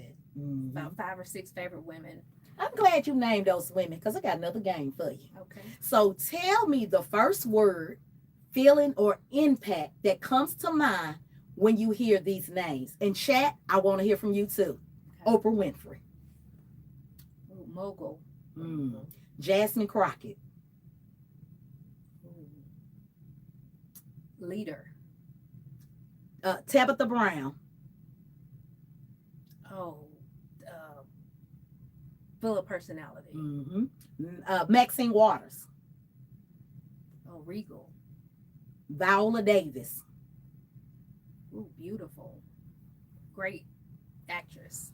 about 5 or 6 favorite women. I'm glad you named those women because I got another game for you. Okay. So tell me the first word, feeling, or impact that comes to mind when you hear these names. And chat, I want to hear from you too. Okay. Oprah Winfrey. Ooh, mogul. Jasmine Crockett. Leader. Tabitha Brown. Oh, full of personality. Maxine Waters. Oh, regal. Viola Davis. Ooh, beautiful. Great actress.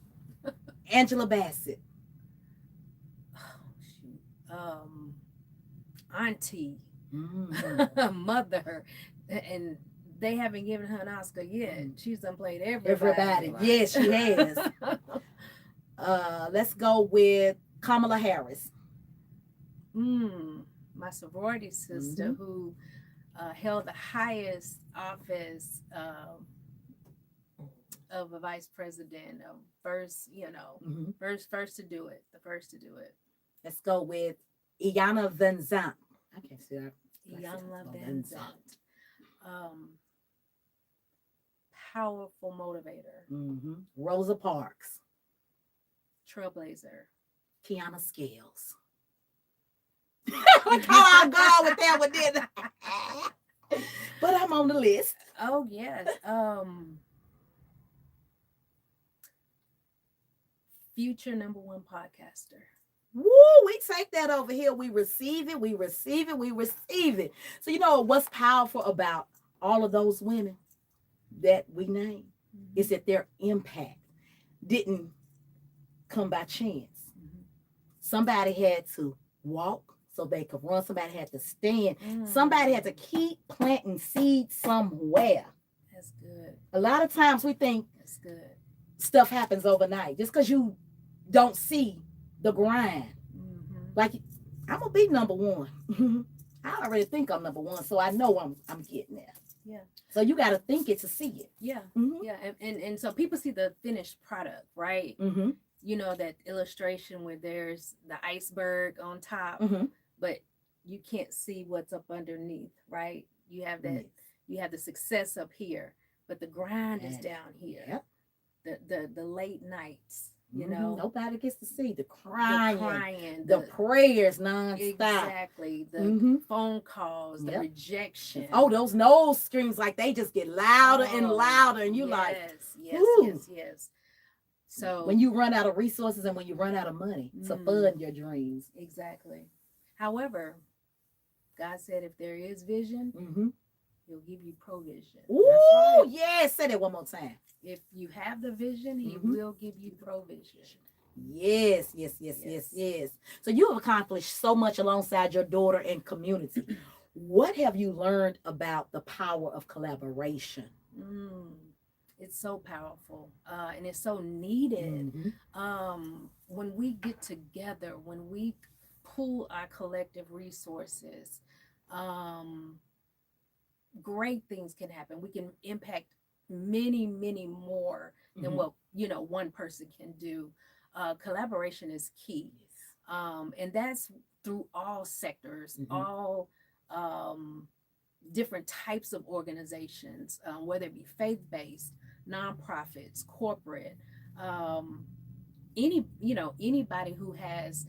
Angela Bassett. Oh, shoot. Auntie. Mother. And they haven't given her an Oscar yet. She's done played everybody. Yes, she has. Let's go with Kamala Harris. My sorority sister who held the highest office of a vice president, of first, first to do it, the first to do it. Let's go with Qiana Van Zandt. I can't see that. Qiana Van Zandt. Powerful motivator. Rosa Parks. Trailblazer. Kiana Scales. I'll go with that one, didn't I? But I'm on the list. Oh, yes. Future #1 podcaster. Woo, we take that over here. We receive it. We receive it. We receive it. So you know what's powerful about all of those women that we name is that their impact didn't come by chance. Somebody had to walk so they could run. Somebody had to stand. Somebody had to keep planting seeds somewhere. That's good. A lot of times we think that's good. Stuff happens overnight just because you don't see the grind. Like, I'm gonna be #1. I already think I'm #1, so I know I'm getting there. Yeah. So you got to think it to see it. Yeah. Yeah. And so people see the finished product, right? You know, that illustration where there's the iceberg on top, but you can't see what's up underneath, right? You have that, you have the success up here, but the grind is down here. The late nights, you know, nobody gets to see the crying, the prayers nonstop, exactly, the phone calls, the rejection. Oh, those nose screams, like they just get louder and louder, and you yes. So when you run out of resources and when you run out of money to fund your dreams, exactly. However, God said if there is vision, He'll give you provision. Ooh, yeah. Say that one more time. If you have the vision, He will give you provision. Yes. So you have accomplished so much alongside your daughter and community. What have you learned about the power of collaboration? It's so powerful, and it's so needed. When we get together, when we pool our collective resources, great things can happen. We can impact many more than what one person can do. Collaboration is key, and that's through all sectors, all different types of organizations, whether it be faith-based, nonprofits, corporate, anybody who has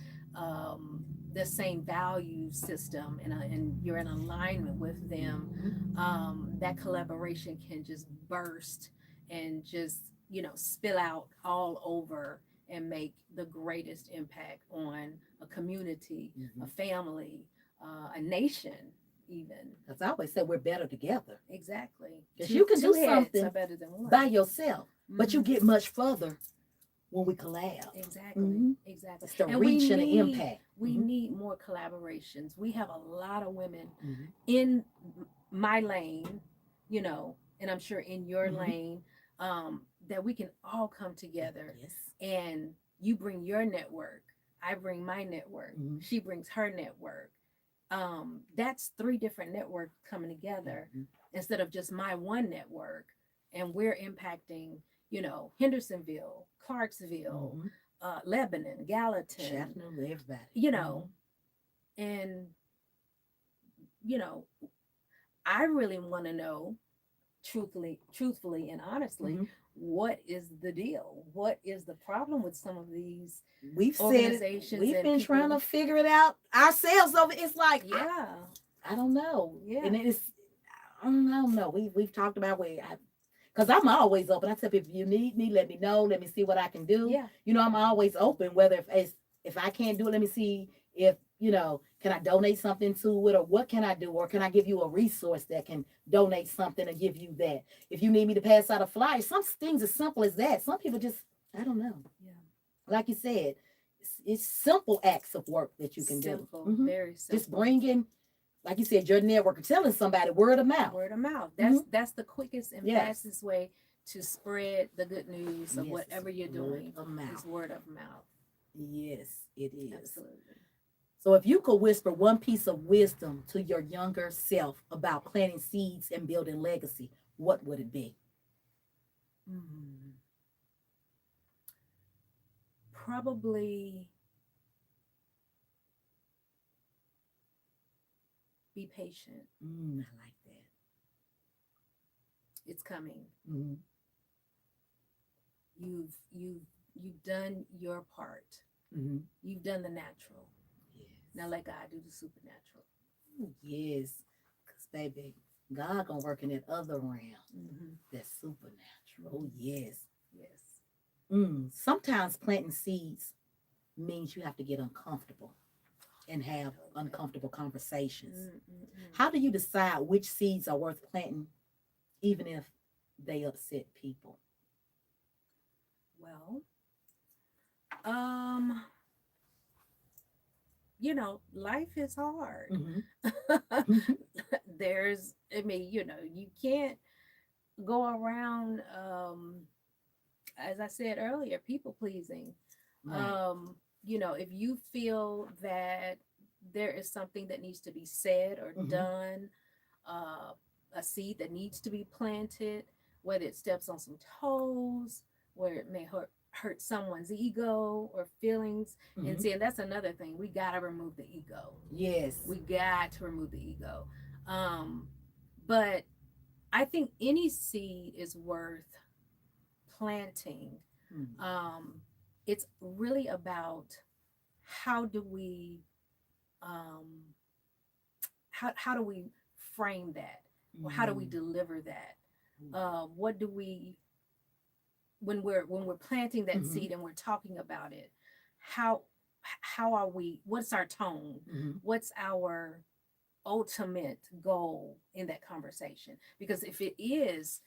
the same value system and you're in alignment with them, that collaboration can just burst and just spill out all over and make the greatest impact on a community, a family, a nation. Even as I always say, we're better together. Exactly, because you can do something better than one by yourself, but you get much further when we collab. Exactly. It's the reach and the impact. We need more collaborations. We have a lot of women in my lane, and I'm sure in your lane, that we can all come together. And you bring your network, I bring my network, she brings her network. That's 3 different networks coming together instead of just my one network, and we're impacting Hendersonville, Clarksville, Lebanon, Gallatin, Chattanooga, everybody, and I really want to know, truthfully and honestly, what is the deal? What is the problem with some of these organizations? We've been trying to figure it out ourselves. Over, it's like, I don't know. And it's, I don't know. We've talked about because I'm always open. I tell people, if you need me, let me know. Let me see what I can do. I'm always open. Whether if I can't do it, let me see if can I donate something to it, or what can I do, or can I give you a resource that can donate something and give you that? If you need me to pass out a flyer, some things as simple as that. Some people just, I don't know. Like you said, it's simple acts of work that you can do. Very simple. Just bringing, like you said, your network, telling somebody word of mouth. Word of mouth. That's the quickest and fastest way to spread the good news of whatever you're doing. Is word of mouth. Yes, it is. Absolutely. So if you could whisper one piece of wisdom to your younger self about planting seeds and building legacy, what would it be? Mm, Probably be patient. I like that. It's coming. Mm-hmm. You've done your part. Mm-hmm. You've done the natural. Yes. Now let God do the supernatural. Ooh, yes. Because, baby, God going to work in that other realm. Mm-hmm. That's supernatural. Oh, yes. Yes. Sometimes planting seeds means you have to get uncomfortable and have uncomfortable conversations. Mm-mm-mm. How do you decide which seeds are worth planting, even if they upset people? Well, um, life is hard. Mm-hmm. I mean, you can't go around, as I said earlier, people pleasing. Right. If you feel that there is something that needs to be said or Mm-hmm. done, uh, a seed that needs to be planted, whether it steps on some toes, where it may hurt someone's ego or feelings. And Mm-hmm. see, and that's another thing. We gotta remove the ego. Yes. We got to remove the ego. Um, but I think any seed is worth planting. Mm-hmm. It's really about how do we um, how do we frame that, or how do we deliver that? What do we when we're planting that Mm-hmm. seed and we're talking about it? How how are we? What's our tone? Mm-hmm. What's our ultimate goal in that conversation? Because if it is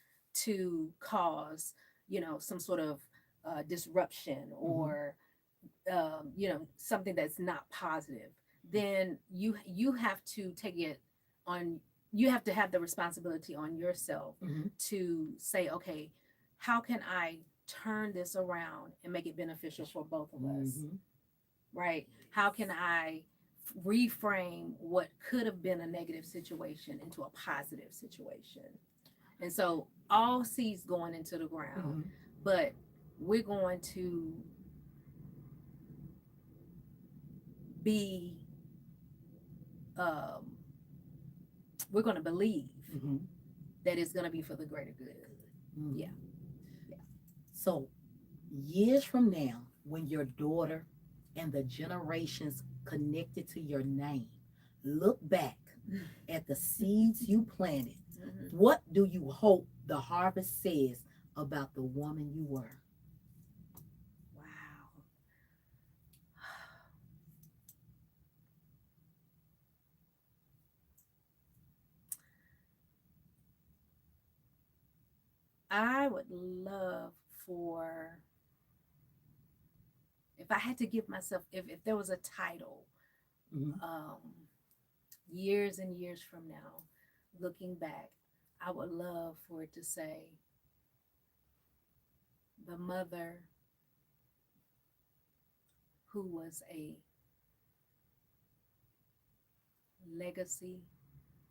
to cause, some sort of disruption, Mm-hmm. or something that's not positive, then you have to take it on. You have to have the responsibility on yourself Mm-hmm. to say, okay, how can I turn this around and make it beneficial for both of us? Mm-hmm. Right? How can I reframe what could have been a negative situation into a positive situation? And so all seeds going into the ground, Mm-hmm. but we're going to be um, we're going to believe Mm-hmm. that it's going to be for the greater good. Mm-hmm. Yeah. Yeah. So, years from now, when your daughter and the generations connected to your name look back at the seeds you planted, Mhm. what do you hope the harvest says about the woman you were? Wow. I would love for, if I had to give myself, if there was a title, Mm-hmm. years and years from now, looking back, I would love for it to say, the mother who was a legacy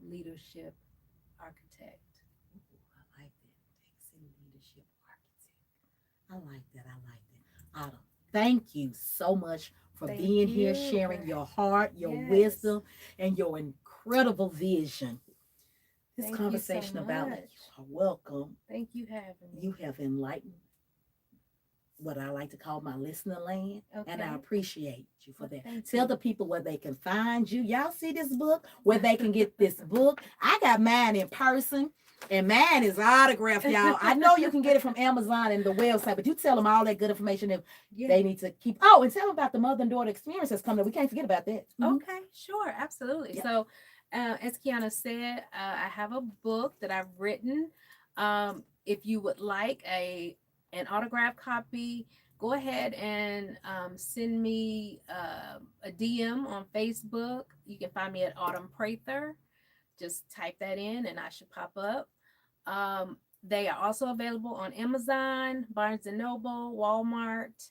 leadership architect. Ooh, I like that. Legacy leadership architect. I like that. I like that. Autumn, thank you so much for Thank being here, you sharing for, your heart, your yes. wisdom, and your incredible vision. This Thank you so conversation about you much. are welcome. Thank you having me. You have enlightened what I like to call my listener land, and I Okay. appreciate you for Well, that. thank Tell you. the people where they can find you. Y'all see this book, where they can get this book. I got mine in person, and mine is autographed, y'all. I know you can get it from Amazon and the website, but you tell them all that good information if Yeah. they need to keep. Oh, and tell them about the mother and daughter experience that's coming up. We can't forget about that. Okay, sure, absolutely. Yep. So, as Qiana said, I have a book that I've written. If you would like an autograph copy, go ahead and send me a DM on Facebook. You can find me at Autumn Prather. Just type that in, and I should pop up. They are also available on Amazon, Barnes and Noble, Walmart,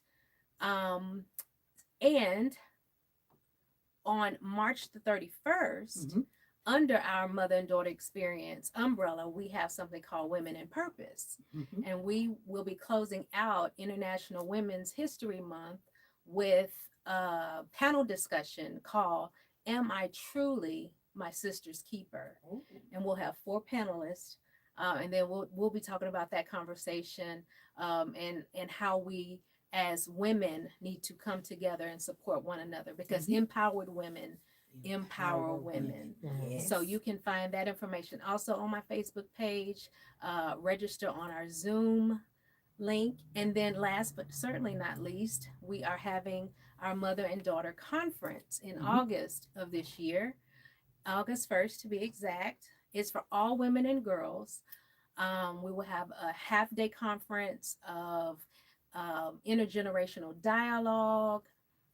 um, and on March the 31st, Mhm. under our mother and daughter experience umbrella, we have something called Women in Purpose. Mhm. And we will be closing out International Women's History Month with a panel discussion called Am I Truly My Sister's Keeper? Oh. And we'll have 4 panelists. And then we'll be talking about that conversation, and how we as women need to come together and support one another, because Mhm. empowered women empower women. Yes. So you can find that information also on my Facebook page. Register on our Zoom link. And then last but certainly not least, we are having our mother and daughter conference in August of this year, August 1st to be exact. It's for all women and girls. We will have a half day conference of intergenerational dialogue.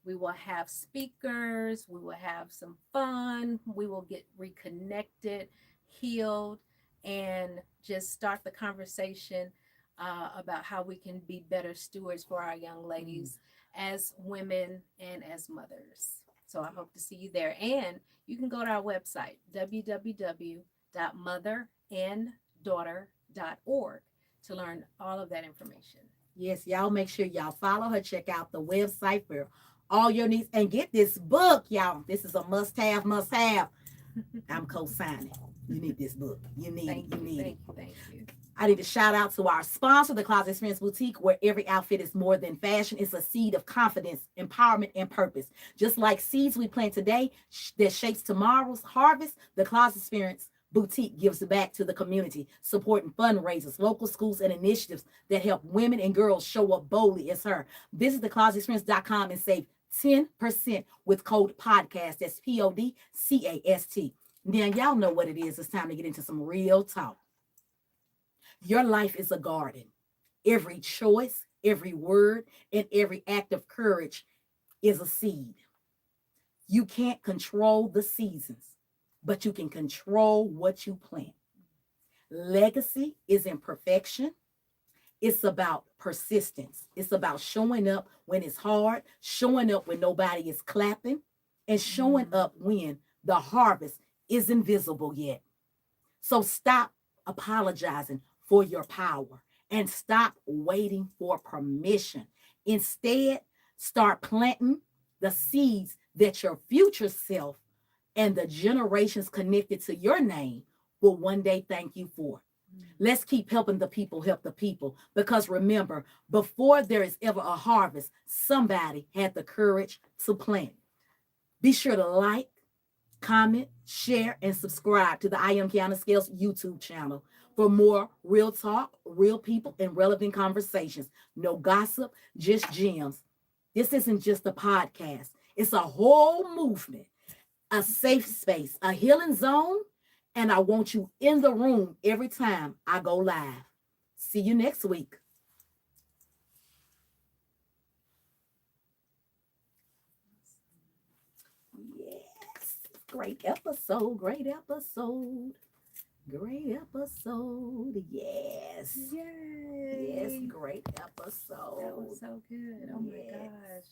We will have speakers. We will have some fun. We will get reconnected, healed, and just start the conversation about how we can be better stewards for our young ladies as women and as mothers. So I hope to see you there. And you can go to our website, www.motheranddaughter.org, to learn all of that information. Yes, y'all make sure y'all follow her. Check out the website for all your needs and get this book, y'all. This is a must have, must have. I'm co-signing. You need this book. You need it. You need it. Thank you. I need to shout out to our sponsor, the Closet Experience Boutique, where every outfit is more than fashion. It's a seed of confidence, empowerment, and purpose. Just like seeds we plant today that shapes tomorrow's harvest, the Closet Experience Boutique gives back to the community, supporting fundraisers, local schools, and initiatives that help women and girls show up boldly as her. Visit theclosetexperience.com and save 10% with code podcast. That's PODCAST. Now, y'all know what it is. It's time to get into some real talk. Your life is a garden. Every choice, every word, and every act of courage is a seed. You can't control the seasons, but you can control what you plant. Legacy is imperfection. It's about persistence. It's about showing up when it's hard, showing up when nobody is clapping, and showing up when the harvest isn't visible yet. So stop apologizing for your power and stop waiting for permission. Instead, start planting the seeds that your future self and the generations connected to your name will one day thank you for. Let's keep helping the people help the people, because remember, before there is ever a harvest, somebody had the courage to plant. Be sure to like, comment, share, and subscribe to the I Am Qiana Scales YouTube channel for more real talk, real people, and relevant conversations. No gossip, just gems. This isn't just a podcast, it's a whole movement, a safe space, a healing zone, and I want you in the room every time I go live. See you next week. Yes, great episode, great episode. Great episode. Yes. Yay. Yes, great episode. That was so good. Oh my Yes. gosh.